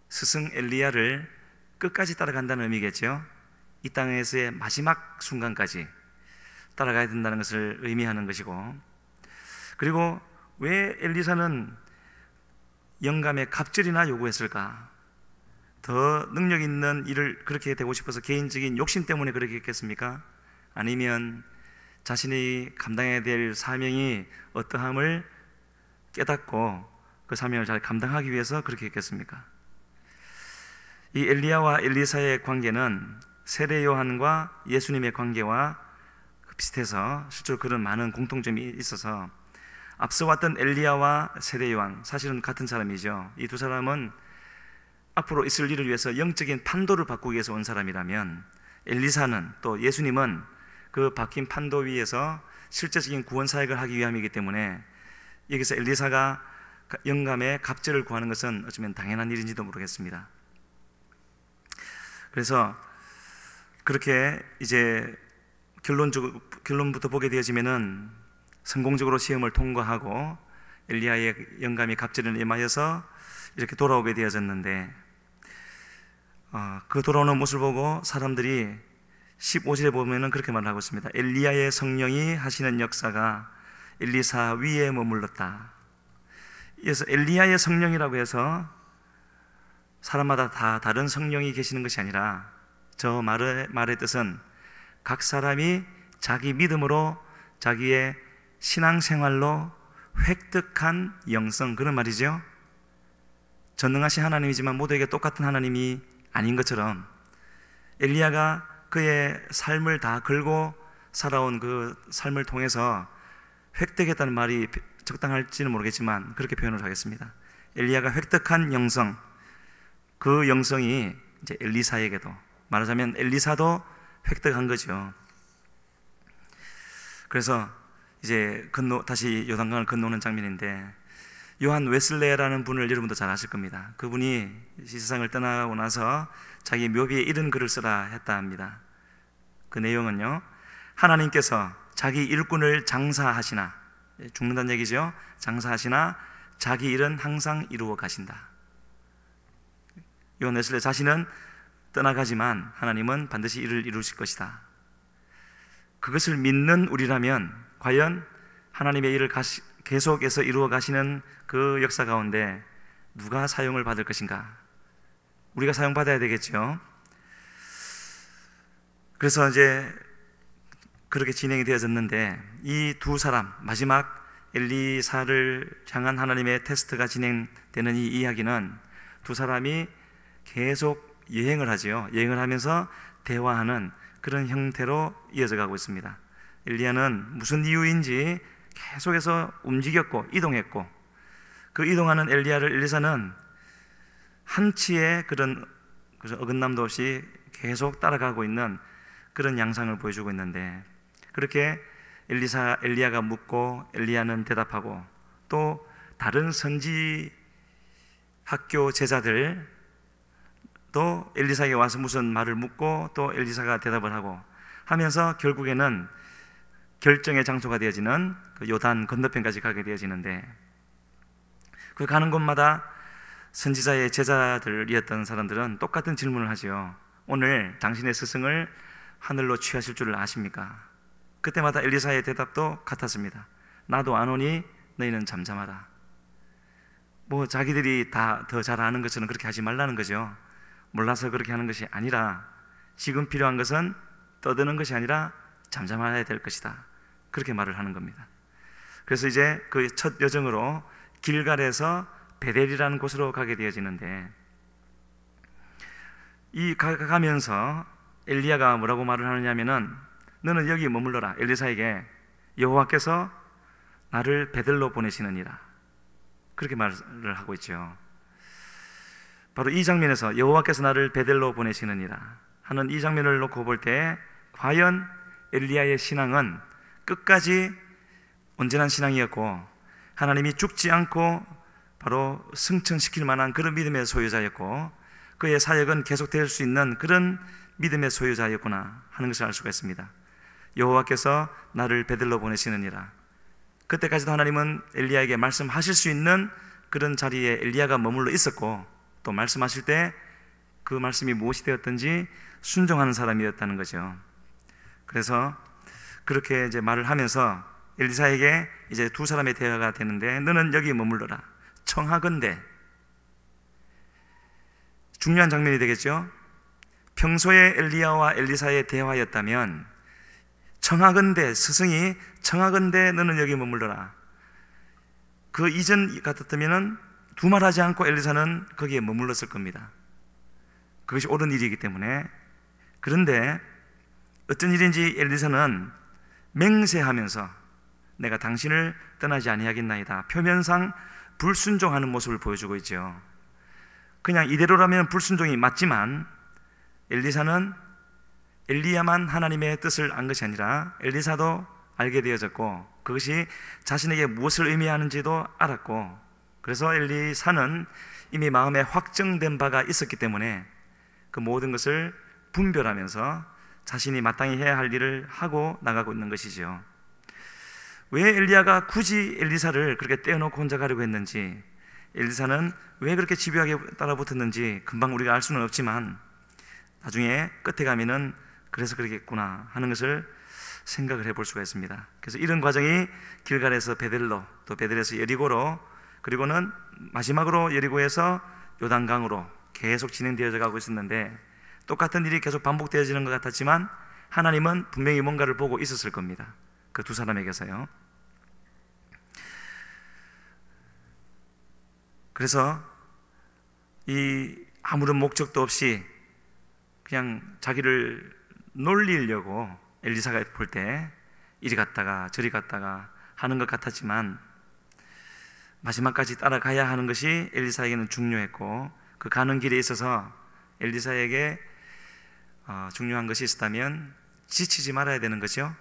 [SPEAKER 4] 스승 엘리야를 끝까지 따라간다는 의미겠죠. 이 땅에서의 마지막 순간까지 따라가야 된다는 것을 의미하는 것이고, 그리고 왜 엘리사는 영감의 갑질이나 요구했을까? 더 능력 있는 일을 그렇게 되고 싶어서 개인적인 욕심 때문에 그렇게 했겠습니까? 아니면 자신이 감당해야 될 사명이 어떠함을 깨닫고 그 사명을 잘 감당하기 위해서 그렇게 했겠습니까? 이 엘리야와 엘리사의 관계는 세례 요한과 예수님의 관계와 비슷해서 실제로 그런 많은 공통점이 있어서, 앞서 왔던 엘리야와 세례 요한 사실은 같은 사람이죠. 이 두 사람은 앞으로 있을 일을 위해서 영적인 판도를 바꾸기 위해서 온 사람이라면, 엘리사는 또 예수님은 그 바뀐 판도 위에서 실제적인 구원 사역을 하기 위함이기 때문에 여기서 엘리사가 영감의 갑절을 구하는 것은 어쩌면 당연한 일인지도 모르겠습니다. 그래서 그렇게 이제 결론부터 보게 되어지면은 성공적으로 시험을 통과하고 엘리야의 영감이 갑절을 임하여서 이렇게 돌아오게 되어졌는데, 그 돌아오는 모습을 보고 사람들이 15절에 보면은 그렇게 말하고 있습니다. 엘리야의 성령이 하시는 역사가 엘리사 위에 머물렀다. 그래서 엘리야의 성령이라고 해서 사람마다 다 다른 성령이 계시는 것이 아니라, 저 말의 뜻은 각 사람이 자기 믿음으로 자기의 신앙생활로 획득한 영성, 그런 말이죠. 전능하신 하나님이지만 모두에게 똑같은 하나님이 아닌 것처럼 엘리야가 그의 삶을 다 걸고 살아온 그 삶을 통해서 획득했다는 말이 적당할지는 모르겠지만 그렇게 표현을 하겠습니다. 엘리야가 획득한 영성, 그 영성이 이제 엘리사에게도, 말하자면 엘리사도 획득한 거죠. 그래서 이제 다시 요단강을 건너오는 장면인데, 요한 웨슬레라는 분을 여러분도 잘 아실 겁니다. 그분이 이 세상을 떠나고 나서 자기 묘비에 이런 글을 쓰라 했다 합니다. 그 내용은요, 하나님께서 자기 일꾼을 장사하시나, 죽는다는 얘기죠. 장사하시나 자기 일은 항상 이루어 가신다. 요한 웨슬레 자신은 떠나가지만 하나님은 반드시 일을 이루실 것이다. 그것을 믿는 우리라면 과연 하나님의 일을 계속해서 이루어 가시는 그 역사 가운데 누가 사용을 받을 것인가? 우리가 사용받아야 되겠죠. 그래서 이제 그렇게 진행이 되어졌는데, 이 두 사람, 마지막 엘리사를 향한 하나님의 테스트가 진행되는 이 이야기는 두 사람이 계속 여행을 하지요. 여행을 하면서 대화하는 그런 형태로 이어져 가고 있습니다. 엘리야는 무슨 이유인지 계속해서 움직였고 이동했고, 그 이동하는 엘리사는 한치의 그런 어긋남도 없이 계속 따라가고 있는 그런 양상을 보여주고 있는데, 그렇게 엘리야가 묻고 엘리야는 대답하고, 또 다른 선지 학교 제자들 또 엘리사에게 와서 무슨 말을 묻고 또 엘리사가 대답을 하고 하면서 결국에는 결정의 장소가 되어지는 그 요단 건너편까지 가게 되어지는데, 그 가는 곳마다 선지자의 제자들이었던 사람들은 똑같은 질문을 하지요. 오늘 당신의 스승을 하늘로 취하실 줄을 아십니까? 그때마다 엘리사의 대답도 같았습니다. 나도 안 오니 너희는 잠잠하라. 뭐 자기들이 다 더 잘 아는 것처럼 그렇게 하지 말라는 거죠. 몰라서 그렇게 하는 것이 아니라, 지금 필요한 것은 떠드는 것이 아니라 잠잠해야 될 것이다. 그렇게 말을 하는 겁니다. 그래서 이제 그 첫 여정으로 길갈에서 베델이라는 곳으로 가게 되어지는데, 이 가면서 엘리야가 뭐라고 말을 하느냐면은 너는 여기 머물러라. 엘리사에게 여호와께서 나를 베델로 보내시느니라, 그렇게 말을 하고 있죠. 바로 이 장면에서 여호와께서 나를 베델로 보내시느니라 하는 이 장면을 놓고 볼 때, 과연 엘리야의 신앙은 끝까지 온전한 신앙이었고, 하나님이 죽지 않고 바로 승천시킬 만한 그런 믿음의 소유자였고, 그의 사역은 계속될 수 있는 그런 믿음의 소유자였구나 하는 것을 알 수가 있습니다. 여호와께서 나를 베델로 보내시느니라. 그때까지도 하나님은 엘리야에게 말씀하실 수 있는 그런 자리에 엘리야가 머물러 있었고, 또 말씀하실 때 그 말씀이 무엇이 되었든지 순종하는 사람이었다는 거죠. 그래서 그렇게 이제 말을 하면서 엘리사에게 이제 두 사람의 대화가 되는데, 너는 여기 머물러라. 청하건대, 중요한 장면이 되겠죠. 평소에 엘리야와 엘리사의 대화였다면, 청하건대, 스승이 청하건대 너는 여기 머물러라. 그 이전 같았다면 두말하지 않고 엘리사는 거기에 머물렀을 겁니다. 그것이 옳은 일이기 때문에. 그런데 어떤 일인지 엘리사는 맹세하면서 내가 당신을 떠나지 아니하겠나이다, 표면상 불순종하는 모습을 보여주고 있죠. 그냥 이대로라면 불순종이 맞지만, 엘리사는 엘리야만 하나님의 뜻을 안 것이 아니라 엘리사도 알게 되어졌고, 그것이 자신에게 무엇을 의미하는지도 알았고, 그래서 엘리사는 이미 마음에 확정된 바가 있었기 때문에 그 모든 것을 분별하면서 자신이 마땅히 해야 할 일을 하고 나가고 있는 것이죠. 왜 엘리야가 굳이 엘리사를 그렇게 떼어놓고 혼자 가려고 했는지, 엘리사는 왜 그렇게 집요하게 따라붙었는지 금방 우리가 알 수는 없지만, 나중에 끝에 가면은 그래서 그러겠구나 하는 것을 생각을 해볼 수가 있습니다. 그래서 이런 과정이 길갈에서 베델로, 또 베델에서 여리고로, 그리고는 마지막으로 여리고에서 요단강으로 계속 진행되어져 가고 있었는데, 똑같은 일이 계속 반복되어지는 것 같았지만 하나님은 분명히 뭔가를 보고 있었을 겁니다. 그 두 사람에게서요. 그래서 이 아무런 목적도 없이 그냥 자기를 놀리려고 엘리사가 볼 때 이리 갔다가 저리 갔다가 하는 것 같았지만, 마지막까지 따라가야 하는 것이 엘리사에게는 중요했고, 그 가는 길에 있어서 엘리사에게 중요한 것이 있었다면 지치지 말아야 되는 거죠.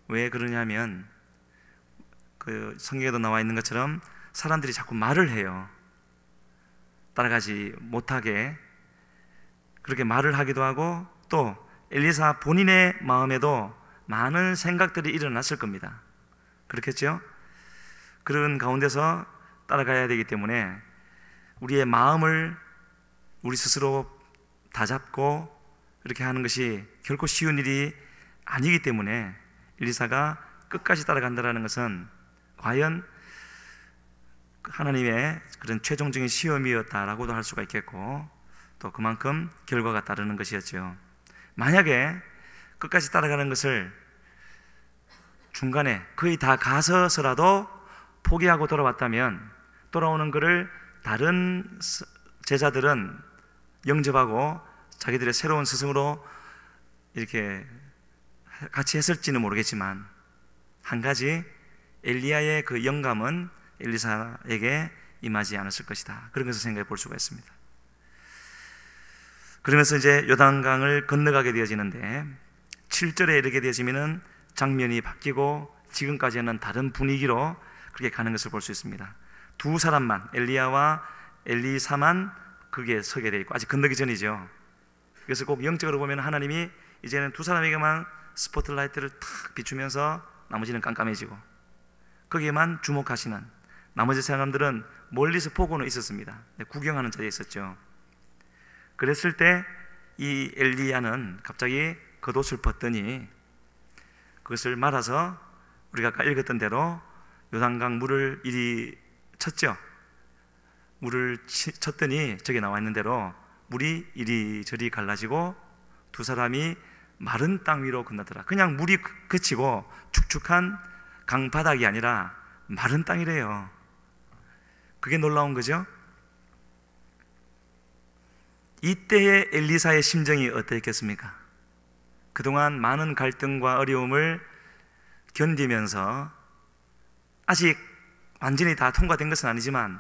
[SPEAKER 4] 왜 그러냐면, 그 성경에도 나와 있는 것처럼 사람들이 자꾸 말을 해요. 따라가지 못하게 그렇게 말을 하기도 하고, 또 엘리사 본인의 마음에도 많은 생각들이 일어났을 겁니다. 그렇겠죠? 그런 가운데서 따라가야 되기 때문에 우리의 마음을 우리 스스로 다잡고 이렇게 하는 것이 결코 쉬운 일이 아니기 때문에 엘리사가 끝까지 따라간다는 것은 과연 하나님의 그런 최종적인 시험이었다라고도 할 수가 있겠고, 또 그만큼 결과가 따르는 것이었죠. 만약에 끝까지 따라가는 것을 중간에 거의 다 가서서라도 포기하고 돌아왔다면, 돌아오는 것을 다른 제자들은 영접하고 자기들의 새로운 스승으로 이렇게 같이 했을지는 모르겠지만, 한 가지 엘리야의 그 영감은 엘리사에게 임하지 않았을 것이다, 그런 것을 생각해 볼 수가 있습니다. 그러면서 이제 요단강을 건너가게 되어지는데, 7절에 이르게 되어지면은 장면이 바뀌고 지금까지는 다른 분위기로 그렇게 가는 것을 볼 수 있습니다. 두 사람만, 엘리야와 엘리사만 거기에 서게 되어 있고, 아직 건너기 전이죠. 그래서 꼭 영적으로 보면 하나님이 이제는 두 사람에게만 스포트라이트를 탁 비추면서 나머지는 깜깜해지고, 거기에만 주목하시는, 나머지 사람들은 멀리서 보고는 있었습니다. 구경하는 자리에 있었죠. 그랬을 때 이 엘리야는 갑자기 겉옷을 벗더니 그것을 말아서 우리가 아까 읽었던 대로 요단강 물을 이리 쳤죠. 물을 쳤더니 저기 나와 있는 대로 물이 이리저리 갈라지고 두 사람이 마른 땅 위로 건너더라. 그냥 물이 그치고 축축한 강바닥이 아니라 마른 땅이래요. 그게 놀라운 거죠. 이때의 엘리사의 심정이 어땠겠습니까? 그동안 많은 갈등과 어려움을 견디면서 아직 완전히 다 통과된 것은 아니지만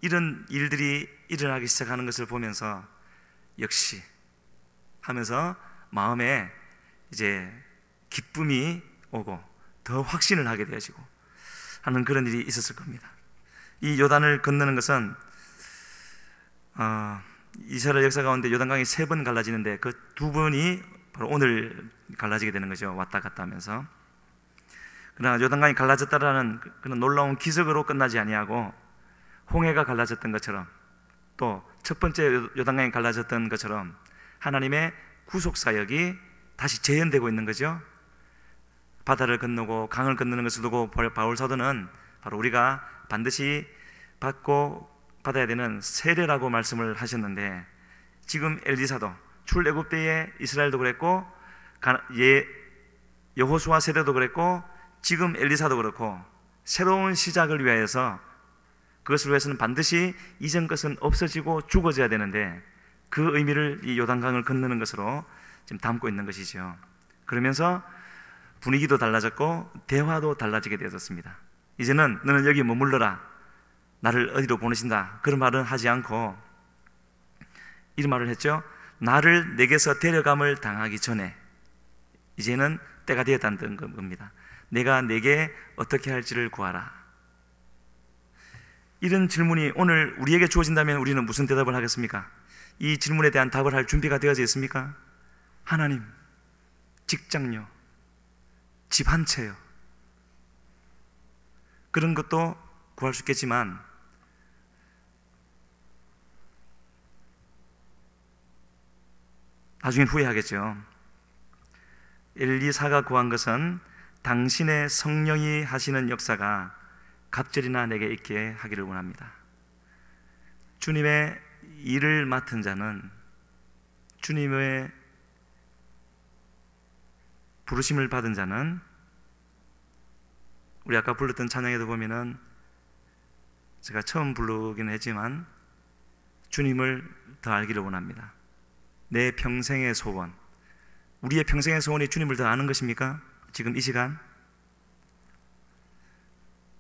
[SPEAKER 4] 이런 일들이 일어나기 시작하는 것을 보면서 역시 하면서 마음에 이제 기쁨이 오고 더 확신을 하게 되어지고 하는 그런 일이 있었을 겁니다. 이 요단을 건너는 것은 이스라엘 역사 가운데 요단강이 3번 갈라지는데 그 2번이 바로 오늘 갈라지게 되는 거죠. 왔다 갔다 하면서. 그러나 요단강이 갈라졌다라는 그런 놀라운 기적으로 끝나지 아니하고 홍해가 갈라졌던 것처럼 또 첫 번째 요단강이 갈라졌던 것처럼 하나님의 구속사역이 다시 재현되고 있는 거죠. 바다를 건너고 강을 건너는 것을 두고 바울 사도는 바로 우리가 반드시 받아야 되는 세례라고 말씀을 하셨는데, 지금 엘리사도 출애굽 때에 이스라엘도 그랬고 여호수아 세대도 그랬고 지금 엘리사도 그렇고 새로운 시작을 위하여서 그것을 위해서는 반드시 이전 것은 없어지고 죽어져야 되는데 그 의미를 이 요단강을 건너는 것으로 지금 담고 있는 것이죠. 그러면서 분위기도 달라졌고 대화도 달라지게 되었습니다. 이제는 너는 여기 머물러라, 나를 어디로 보내신다, 그런 말은 하지 않고 이런 말을 했죠. 나를 내게서 데려감을 당하기 전에 이제는 때가 되었다는 겁니다. 내가 내게 어떻게 할지를 구하라. 이런 질문이 오늘 우리에게 주어진다면 우리는 무슨 대답을 하겠습니까? 이 질문에 대한 답을 할 준비가 되어져 있습니까? 하나님, 직장요, 집 한 채요, 그런 것도 구할 수 있겠지만 나중엔 후회하겠죠. 엘리사가 구한 것은 당신의 성령이 하시는 역사가 갑절이나 내게 있게 하기를 원합니다. 주님의 일을 맡은 자는, 주님의 부르심을 받은 자는, 우리 아까 불렀던 찬양에도 보면은 제가 처음 부르긴 했지만 주님을 더 알기를 원합니다. 내 평생의 소원, 우리의 평생의 소원이 주님을 더 아는 것입니까? 지금 이 시간?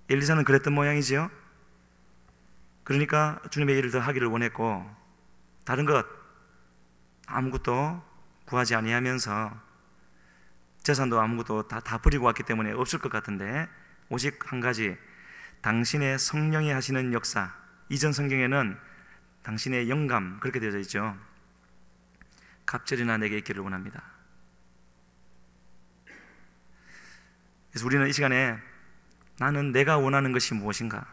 [SPEAKER 4] 엘리사는 그랬던 모양이지요. 그러니까 주님의 일을 더 하기를 원했고 다른 것 아무것도 구하지 아니하면서 재산도 아무것도 다 버리고 왔기 때문에 없을 것 같은데 오직 한 가지, 당신의 성령이 하시는 역사. 이전 성경에는 당신의 영감 그렇게 되어져 있죠. 갑절이나 내게 있기를 원합니다. 그래서 우리는 이 시간에 나는 내가 원하는 것이 무엇인가,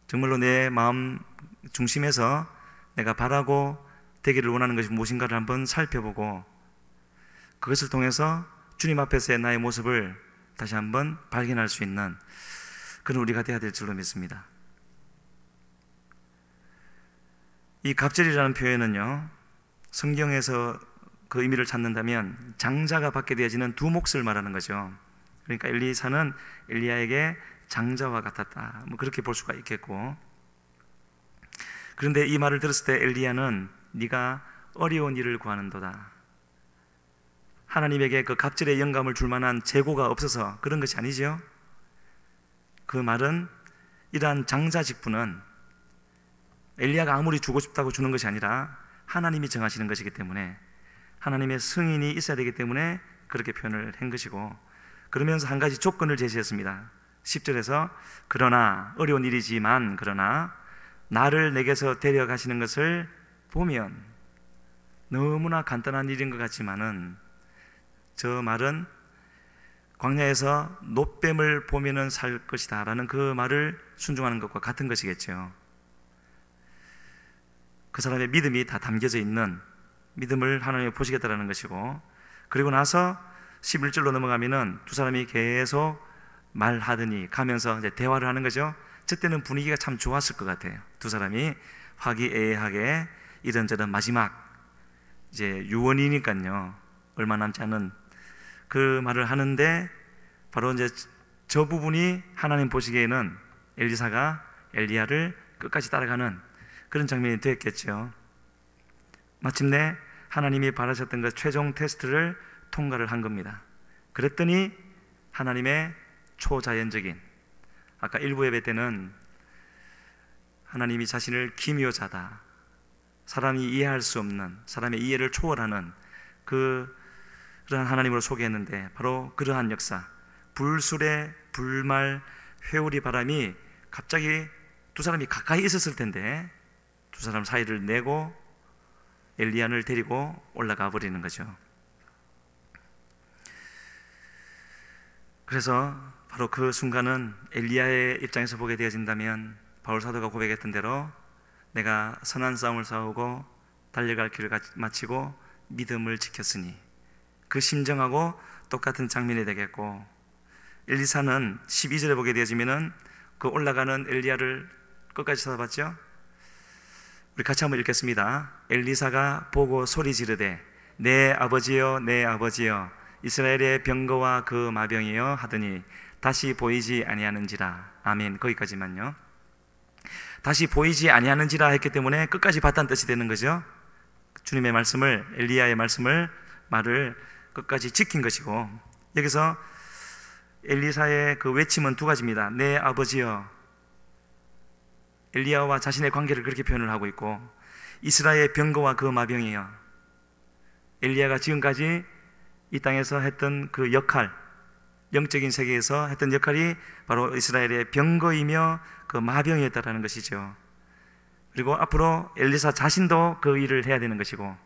[SPEAKER 4] 정말로 내 마음 중심에서 내가 바라고 되기를 원하는 것이 무엇인가를 한번 살펴보고 그것을 통해서 주님 앞에서의 나의 모습을 다시 한번 발견할 수 있는 그런 우리가 되어야 될 줄로 믿습니다. 이 갑절이라는 표현은요, 성경에서 그 의미를 찾는다면 장자가 받게 되어지는 두 몫을 말하는 거죠. 그러니까 엘리사는 엘리야에게 장자와 같았다, 뭐 그렇게 볼 수가 있겠고, 그런데 이 말을 들었을 때 엘리야는 네가 어려운 일을 구하는도다, 하나님에게 그 갑절의 영감을 줄 만한 재고가 없어서 그런 것이 아니죠. 그 말은 이러한 장자 직분은 엘리야가 아무리 주고 싶다고 주는 것이 아니라 하나님이 정하시는 것이기 때문에 하나님의 승인이 있어야 되기 때문에 그렇게 표현을 한 것이고, 그러면서 한 가지 조건을 제시했습니다. 10절에서 그러나, 어려운 일이지만 그러나 나를 내게서 데려가시는 것을 보면, 너무나 간단한 일인 것 같지만은 저 말은 광야에서 놋뱀을 보면은 살 것이다 라는 그 말을 순종하는 것과 같은 것이겠죠. 그 사람의 믿음이 다 담겨져 있는 믿음을 하나님이 보시겠다라는 것이고, 그리고 나서 11절로 넘어가면은 두 사람이 계속 말하더니 가면서 이제 대화를 하는 거죠. 저 때는 분위기가 참 좋았을 것 같아요. 두 사람이 화기애애하게 이런저런 마지막 이제 유언이니까요, 얼마 남지 않은 그 말을 하는데, 바로 이제 저 부분이 하나님 보시기에는 엘리사가 엘리야를 끝까지 따라가는 그런 장면이 되었겠죠. 마침내 하나님이 바라셨던 그 최종 테스트를 통과를 한 겁니다. 그랬더니 하나님의 초자연적인, 아까 일부 예배 때는 하나님이 자신을 기묘자다, 사람이 이해할 수 없는, 사람의 이해를 초월하는 그러한 하나님으로 소개했는데, 바로 그러한 역사, 불수레 불말 회오리 바람이 갑자기 두 사람이 가까이 있었을 텐데 두 사람 사이를 내고 엘리야를 데리고 올라가 버리는 거죠. 그래서 바로 그 순간은 엘리야의 입장에서 보게 되어진다면 바울 사도가 고백했던 대로 내가 선한 싸움을 싸우고 달려갈 길을 마치고 믿음을 지켰으니, 그 심정하고 똑같은 장면이 되겠고, 엘리사는 12절에 보게 되어지면은 그 올라가는 엘리야를 끝까지 쳐다봤죠. 우리 같이 한번 읽겠습니다. 엘리사가 보고 소리 지르되 내 아버지여 내 아버지여 이스라엘의 병거와 그 마병이여 하더니 다시 보이지 아니하는지라. 아멘. 거기까지만요. 다시 보이지 아니하는지라 했기 때문에 끝까지 봤다는 뜻이 되는 거죠. 주님의 말씀을, 엘리야의 말을 끝까지 지킨 것이고, 여기서 엘리사의 그 외침은 두 가지입니다. 내 아버지여, 엘리야와 자신의 관계를 그렇게 표현을 하고 있고, 이스라엘의 병거와 그 마병이여, 엘리야가 지금까지 이 땅에서 했던 그 역할, 영적인 세계에서 했던 역할이 바로 이스라엘의 병거이며 그 마병이었다라는 것이죠. 그리고 앞으로 엘리사 자신도 그 일을 해야 되는 것이고,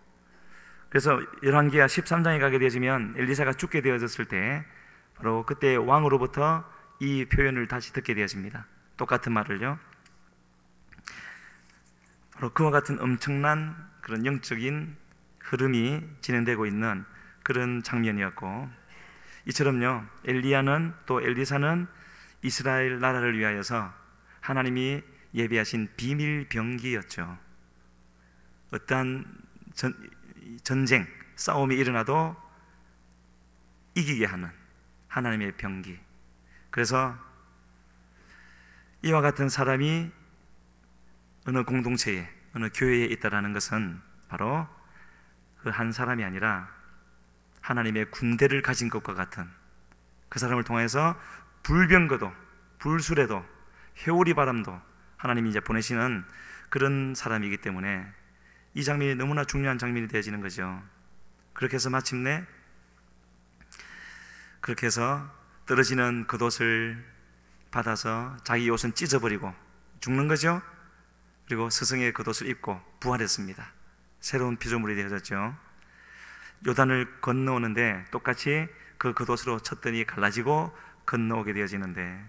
[SPEAKER 4] 그래서 열왕기하 13장에 가게 되어지면 엘리사가 죽게 되어졌을 때 바로 그때 왕으로부터 이 표현을 다시 듣게 되어집니다. 똑같은 말을요. 바로 그와 같은 엄청난 그런 영적인 흐름이 진행되고 있는 그런 장면이었고, 이처럼요, 엘리야는 또 엘리사는 이스라엘 나라를 위하여서 하나님이 예비하신 비밀 병기였죠. 어떠한 전쟁, 싸움이 일어나도 이기게 하는 하나님의 병기. 그래서 이와 같은 사람이 어느 공동체에, 어느 교회에 있다라는 것은 바로 그 한 사람이 아니라 하나님의 군대를 가진 것과 같은, 그 사람을 통해서 불병거도, 불수레도, 회오리 바람도 하나님이 이제 보내시는 그런 사람이기 때문에 이 장면이 너무나 중요한 장면이 되어지는 거죠. 그렇게 해서 마침내 그렇게 해서 떨어지는 겉옷을 받아서 자기 옷은 찢어버리고 죽는 거죠. 그리고 스승의 겉옷을 입고 부활했습니다. 새로운 피조물이 되어졌죠. 요단을 건너오는데 똑같이 그 겉옷으로 쳤더니 갈라지고 건너오게 되어지는데,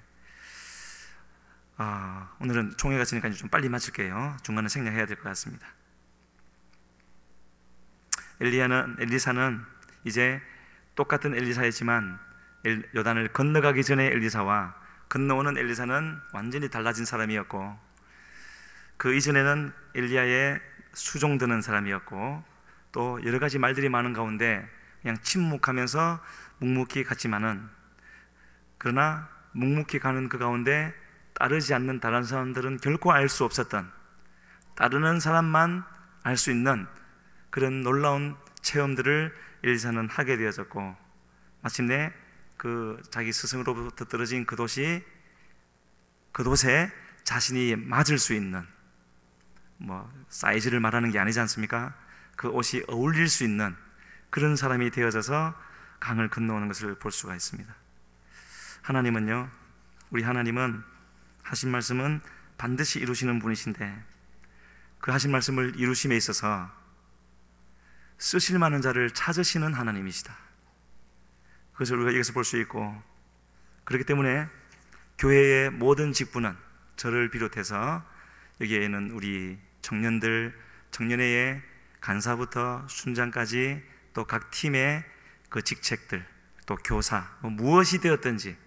[SPEAKER 4] 오늘은 총회가 있으니까 좀 빨리 마칠게요. 중간에 생략해야 될 것 같습니다. 엘리사는 이제 똑같은 엘리사였지만 요단을 건너가기 전에 엘리사와 건너오는 엘리사는 완전히 달라진 사람이었고, 그 이전에는 엘리야의 수종드는 사람이었고, 또 여러 가지 말들이 많은 가운데 그냥 침묵하면서 묵묵히 갔지만은, 그러나 묵묵히 가는 그 가운데 따르지 않는 다른 사람들은 결코 알 수 없었던, 따르는 사람만 알 수 있는 그런 놀라운 체험들을 엘리사는 하게 되어졌고, 마침내 그 자기 스승으로부터 떨어진 그 돛에 자신이 맞을 수 있는, 사이즈를 말하는 게 아니지 않습니까? 그 옷이 어울릴 수 있는 그런 사람이 되어져서 강을 건너오는 것을 볼 수가 있습니다. 하나님은요, 우리 하나님은 하신 말씀은 반드시 이루시는 분이신데, 그 하신 말씀을 이루심에 있어서 쓰실 만한 자를 찾으시는 하나님이시다. 그것을 우리가 여기서 볼 수 있고, 그렇기 때문에 교회의 모든 직분은 저를 비롯해서 여기에는 우리 청년들, 청년회의 간사부터 순장까지 또 각 팀의 그 직책들, 또 교사, 무엇이 되었든지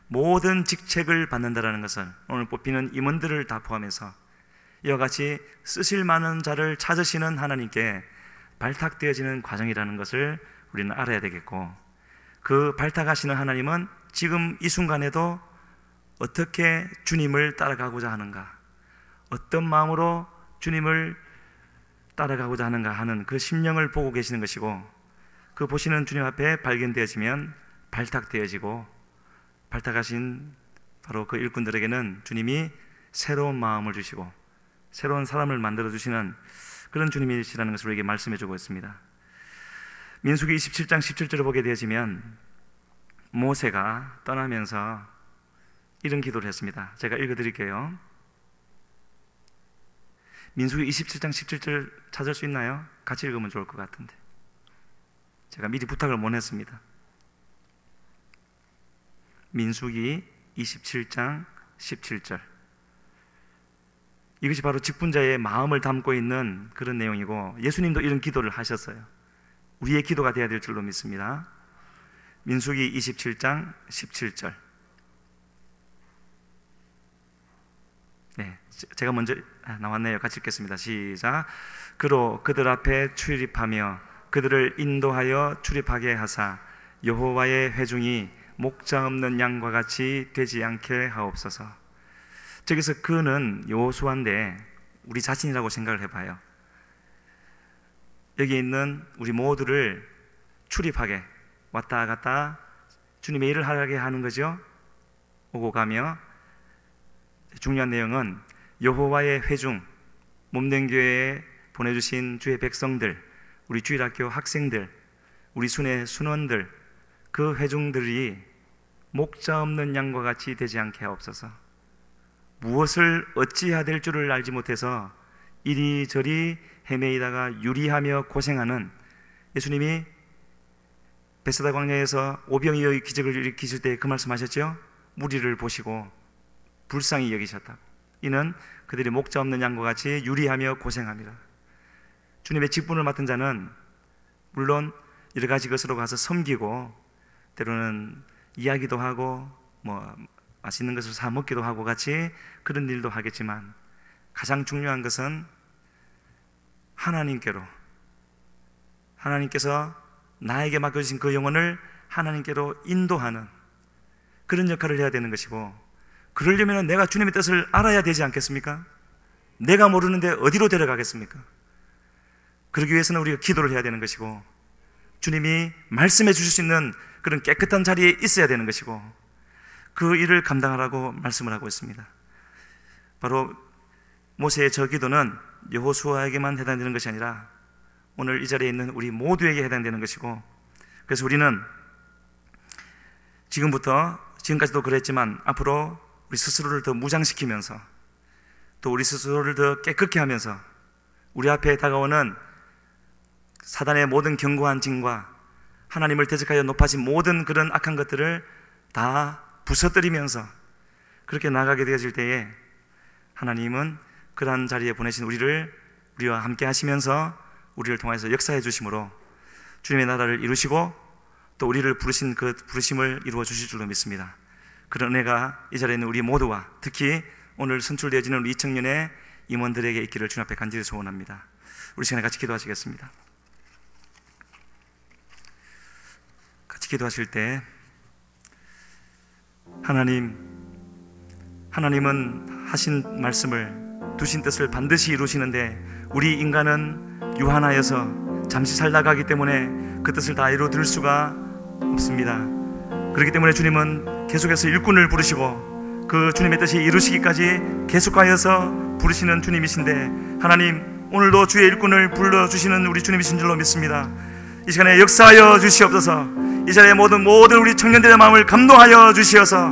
[SPEAKER 4] 모든 직책을 받는다라는 것은 오늘 뽑히는 임원들을 다 포함해서 이와 같이 쓰실 만한 자를 찾으시는 하나님께 발탁되어지는 과정이라는 것을 우리는 알아야 되겠고, 그 발탁하시는 하나님은 지금 이 순간에도 어떻게 주님을 따라가고자 하는가, 어떤 마음으로 주님을 따라가고자 하는가 하는 그 심령을 보고 계시는 것이고, 그 보시는 주님 앞에 발견되어지면 발탁되어지고, 발탁하신 바로 그 일꾼들에게는 주님이 새로운 마음을 주시고 새로운 사람을 만들어 주시는 그런 주님이시라는 것을 우리에게 말씀해 주고 있습니다. 민수기 27장 17절을 보게 되어지면 모세가 떠나면서 이런 기도를 했습니다. 제가 읽어 드릴게요. 민수기 27장 17절 찾을 수 있나요? 같이 읽으면 좋을 것 같은데 제가 미리 부탁을 못 했습니다. 민수기 27장 17절, 이것이 바로 직분자의 마음을 담고 있는 그런 내용이고, 예수님도 이런 기도를 하셨어요. 우리의 기도가 되어야 될 줄로 믿습니다. 민수기 27장 17절. 네, 제가 먼저 나왔네요. 같이 읽겠습니다. 시작. 그로 그들 앞에 출입하며 그들을 인도하여 출입하게 하사 여호와의 회중이 목자 없는 양과 같이 되지 않게 하옵소서. 저기서 그는 여호수아인데 우리 자신이라고 생각을 해봐요. 여기 있는 우리 모두를 출입하게, 왔다 갔다 주님의 일을 하게 하는 거죠. 오고 가며, 중요한 내용은 여호와의 회중, 몸된 교회에 보내주신 주의 백성들, 우리 주일학교 학생들, 우리 순회 순원들, 그 회중들이 목자 없는 양과 같이 되지 않게 하옵소서. 무엇을 어찌해야 될 줄을 알지 못해서 이리저리 헤매이다가 유리하며 고생하는, 예수님이 베세다 광야에서 오병이어의 기적을 일으키실 때 그 말씀하셨죠? 무리를 보시고 불쌍히 여기셨다고. 이는 그들이 목자 없는 양과 같이 유리하며 고생합니다. 주님의 직분을 맡은 자는 물론 여러 가지 것으로 가서 섬기고, 때로는 이야기도 하고 맛있는 것을 사 먹기도 하고 같이 그런 일도 하겠지만, 가장 중요한 것은 하나님께서 나에게 맡겨주신 그 영혼을 하나님께로 인도하는 그런 역할을 해야 되는 것이고, 그러려면 내가 주님의 뜻을 알아야 되지 않겠습니까? 내가 모르는데 어디로 데려가겠습니까? 그러기 위해서는 우리가 기도를 해야 되는 것이고, 주님이 말씀해 주실 수 있는 그런 깨끗한 자리에 있어야 되는 것이고, 그 일을 감당하라고 말씀을 하고 있습니다. 바로 모세의 저 기도는 여호수아에게만 해당되는 것이 아니라 오늘 이 자리에 있는 우리 모두에게 해당되는 것이고, 그래서 우리는 지금까지도 그랬지만 앞으로 우리 스스로를 더 무장시키면서, 또 우리 스스로를 더 깨끗게 하면서, 우리 앞에 다가오는 사단의 모든 견고한 짐과 하나님을 대적하여 높아진 모든 그런 악한 것들을 다 부서뜨리면서 그렇게 나가게 되어질 때에, 하나님은 그러한 자리에 보내신 우리와 함께 하시면서 우리를 통해서 역사해 주심으로 주님의 나라를 이루시고 또 우리를 부르신 그 부르심을 이루어 주실 줄로 믿습니다. 그런 은혜가 이 자리에 있는 우리 모두와 특히 오늘 선출되어지는 우리 2청년의 임원들에게 있기를 주님 앞에 간절히 소원합니다. 우리 시간에 같이 기도하시겠습니다. 같이 기도하실 때, 하나님은 하신 말씀을, 두신 뜻을 반드시 이루시는데 우리 인간은 유한하여서 잠시 살다가 하기 때문에 그 뜻을 다 이루어드릴 수가 없습니다. 그렇기 때문에 주님은 계속해서 일꾼을 부르시고 그 주님의 뜻이 이루시기까지 계속하여서 부르시는 주님이신데, 하나님 오늘도 주의 일꾼을 불러주시는 우리 주님이신 줄로 믿습니다. 이 시간에 역사하여 주시옵소서. 이 자리에 모든 우리 청년들의 마음을 감동하여 주시어서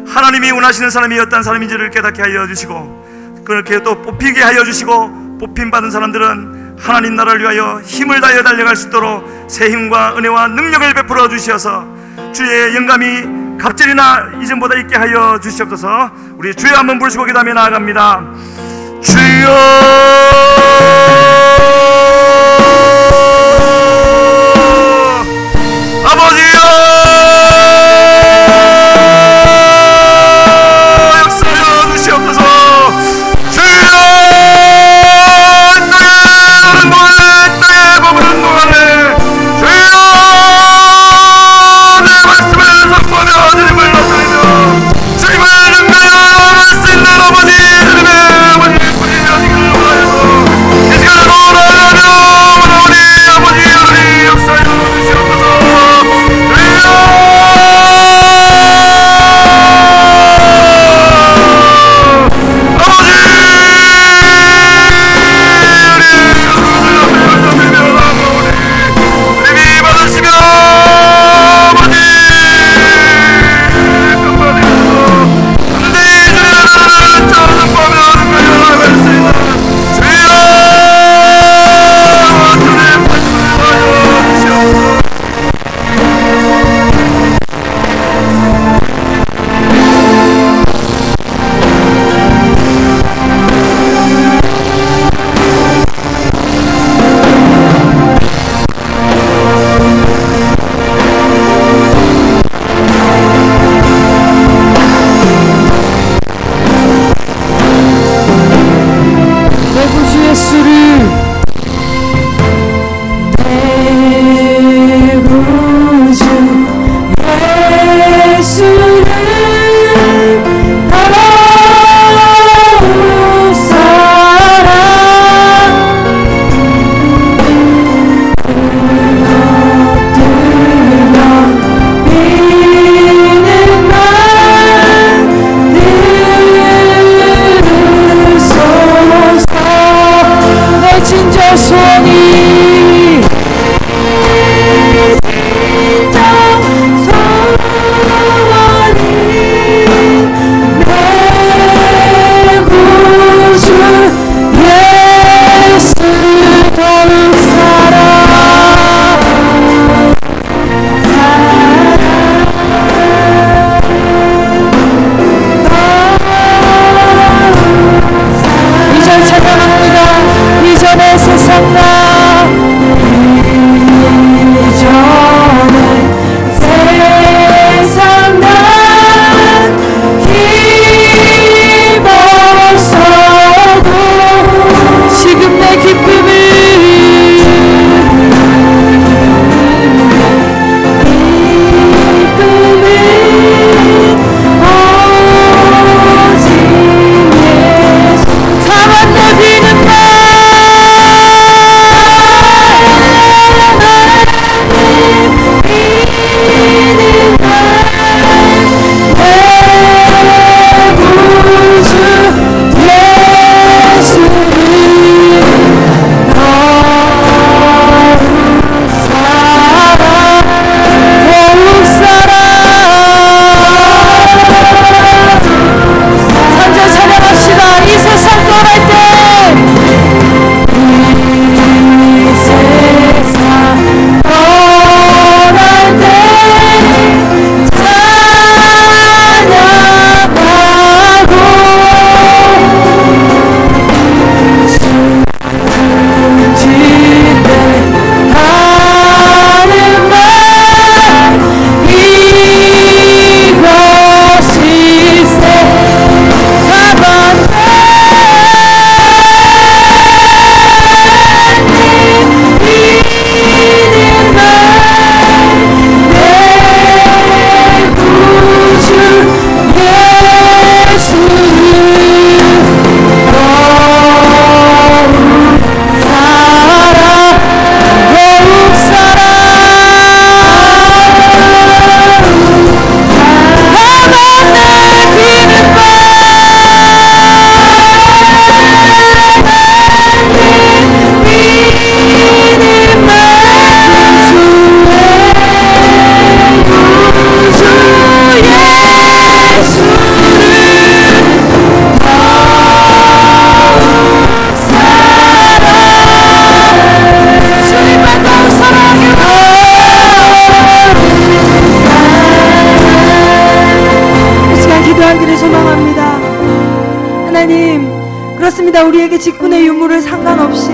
[SPEAKER 4] 하나님이 원하시는 사람이 어떤 사람인지를 깨닫게 하여 주시고, 그렇게 또 뽑히게 하여 주시고, 뽑힘받은 사람들은 하나님 나라를 위하여 힘을 다하여 달려갈 수 있도록 새 힘과 은혜와 능력을 베풀어 주시어서 주의 영감이 갑절이나 이전보다 있게 하여 주시옵소서. 우리 주여 한번 부르시고 기도하며 나아갑니다. 주여 아버지여, 역사하여 주시옵소서. 주여, 땅의 머무는 동안에 주여, 내 말씀을 선포하며 주님을 높이며 주님을
[SPEAKER 2] 하나님, 그렇습니다. 우리에게 직분의 유무를 상관없이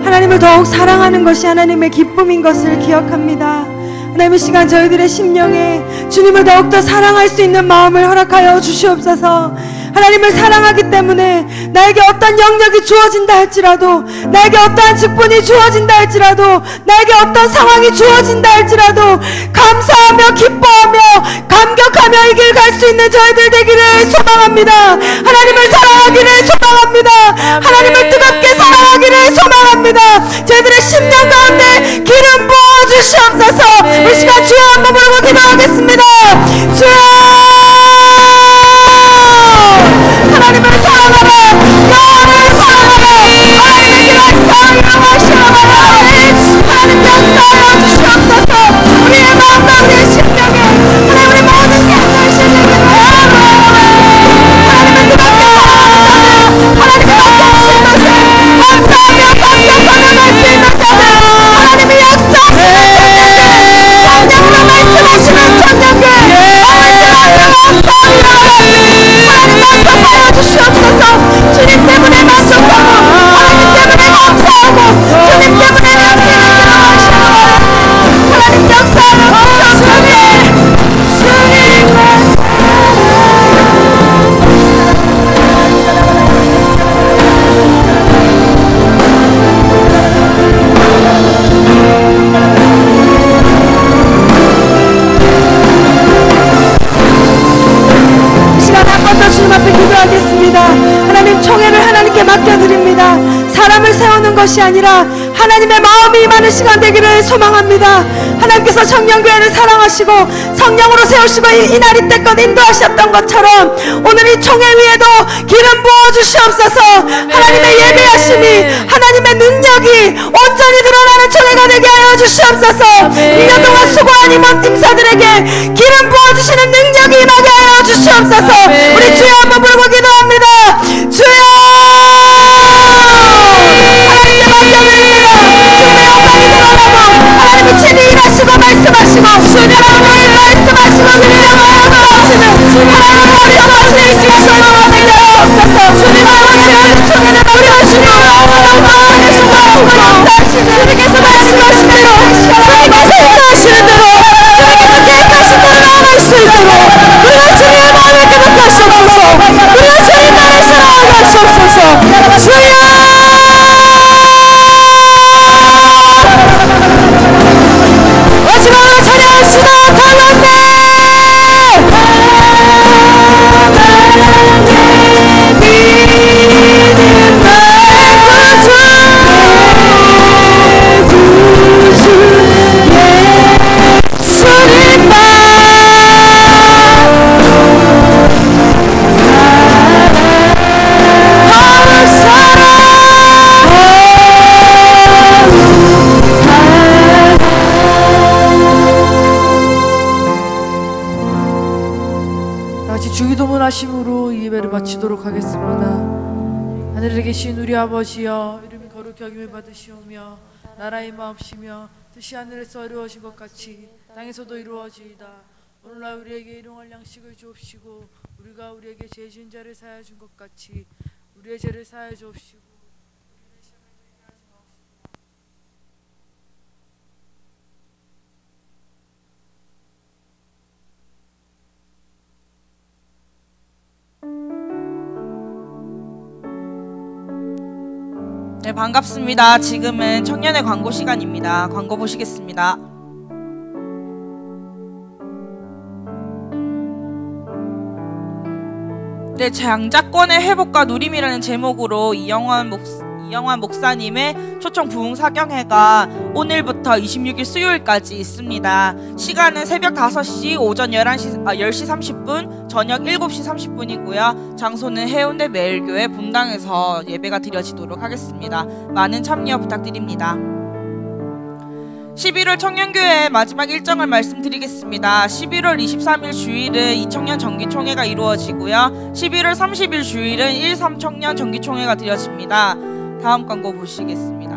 [SPEAKER 2] 하나님을 더욱 사랑하는 것이 하나님의 기쁨인 것을 기억합니다. 하나님, 이 시간 저희들의 심령에 주님을 더욱더 사랑할 수 있는 마음을 허락하여 주시옵소서. 하나님을 사랑하기 때문에 나에게 어떤 영역이 주어진다 할지라도, 나에게 어떠한 직분이 주어진다 할지라도, 나에게 어떤 상황이 주어진다 할지라도 감사하며 기뻐하며 감격하며 이 길 갈 수 있는 저희들 되기를 소망합니다. 하나님을 사랑하기를 소망합니다. 하나님을 뜨겁게 사랑하기를 소망합니다. 저희들의 심령 가운데 기름 부어주시옵소서. 이 시간 주여 한번 부르고 기도하겠습니다. 주여, 하나님을 사랑하라, 영원을 사랑하라, 하나님의 길을 사랑하시라고 하나님 역사하여 주시옵소서. 우리의 마음과 우리의 심령에 하나님 우리 모든 생각을 실리기를 하나님을 뜨겁게 사랑합니다. 하나님의 역사하신 것을 감사하며 감격하며 갈 수 있는 자들, 하나님의 역사하시는 성령으로 말씀하시는 청년들, 주시옵소서. 주님 때문에 만족하고, 하나님 때문에 감사하고, 주님 때문에 영생을 기도하시고, 하나님 역사하여 주시옵소서. 주님 앞에 기도하겠습니다. 하나님, 총회를 하나님께 맡겨드립니다. 사람을 세우는 것이 아니라 하나님의 마음이 임하는 시간 되기를 소망합니다. 하나님께서 청년교회를 사랑하시고 성령으로 세우시고 이날 이때껏 인도하셨던 것처럼 오늘 이 총회 위에도 기름 부어주시옵소서. 하나님의 예배하심이, 하나님의 능력이 온전히 드러나는 총회가 되게 하여 주시옵소서. 1년 동안 수고한 임원 팀사들에게 기름 부어주시는 능력이 임하게 하여 주시옵소서. 우리 주여 한번 부르고 기도합니다. 주여, 하나님께 맡겨드립니다. 주님의 영광이 드러나고 하나님이 친히 일하시고 말씀하시고 하나님이 말씀하시고 능력하여 하시는 하나님의 어려워하시는 이 시간 저희가 되게 하옵소서. 주님의 원시하는 총회를 어려우시고 영광하는 수고하시고 역사하시는 주님께서 말씀하신 대로, 주님께서 인도하시는 대로, 주님께서 계획하신 대로 나아갈 수 있도록 우리가 주님의 마음을 깨닫하시옵소서. 우리가 주님 나를 사랑하게 하시옵소서. 주여, 마지막으로 찬양합시다. 달란네
[SPEAKER 1] 주기도문하심으로 이 예배를 마치도록 하겠습니다. 하늘에 계신 우리 아버지여, 이름이 거룩히 여김을 받으시오며 나라의 마옵시며 뜻이 하늘에서 이루어진 것 같이 땅에서도 이루어지이다. 오늘날 우리에게 일용할 양식을 주옵시고 우리가 우리에게 죄 지은 자를 사하여 준 것 같이 우리의 죄를 사하여 주옵시고
[SPEAKER 5] 네, 반갑습니다. 지금은 청년의 광고 시간입니다. 광고 보시겠습니다. 네, 장자권의 회복과 누림이라는 제목으로 이영환 목사님의 초청 부흥 사경회가 오늘부터 26일 수요일까지 있습니다. 시간은 새벽 5시, 오전 10시 30분, 저녁 7시 30분이고요. 장소는 해운대 매일교회 본당에서 예배가 드려지도록 하겠습니다. 많은 참여 부탁드립니다. 11월 청년교회 마지막 일정을 말씀드리겠습니다. 11월 23일 주일은 이청년 정기총회가 이루어지고요. 11월 30일 주일은 13청년 정기총회가 드려집니다. 다음 광고 보시겠습니다.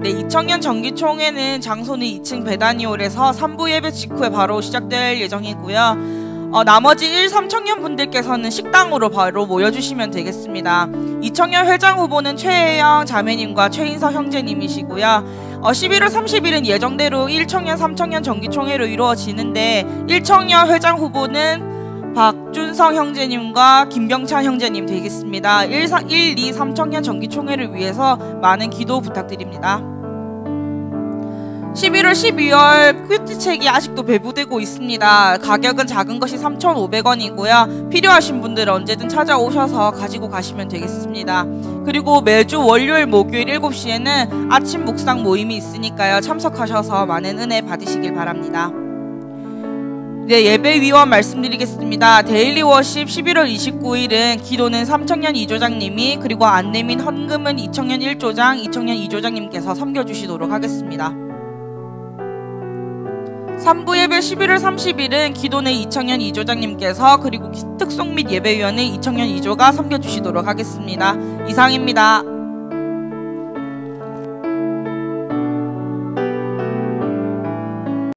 [SPEAKER 5] 네, 이청년 정기총회는 장소는 2층 베다니홀에서 3부 예배 직후에 바로 시작될 예정이고요. 나머지 1, 3청년 분들께서는 식당으로 바로 모여주시면 되겠습니다. 2청년 회장 후보는 최혜영 자매님과 최인서 형제님이시고요. 11월 30일은 예정대로 1청년, 3청년 정기총회로 이루어지는데 1청년 회장 후보는 박준성 형제님과 김병찬 형제님 되겠습니다. 1, 2, 3청년 정기총회를 위해서 많은 기도 부탁드립니다. 11월, 12월 큐티책이 아직도 배부되고 있습니다. 가격은 작은 것이 3,500원이고요. 필요하신 분들은 언제든 찾아오셔서 가지고 가시면 되겠습니다. 그리고 매주 월요일, 목요일 7시에는 아침 묵상 모임이 있으니까요. 참석하셔서 많은 은혜 받으시길 바랍니다. 네, 예배위원 말씀드리겠습니다. 데일리 워십 11월 29일은 기도는 3청년 2조장님이, 그리고 안내 및 헌금은 2청년 1조장, 2청년 2조장님께서 섬겨주시도록 하겠습니다. 3부 예배 11월 30일은 기도는 2청년 2조장님께서, 그리고 특송 및 예배위원은 2청년 2조가 섬겨주시도록 하겠습니다. 이상입니다.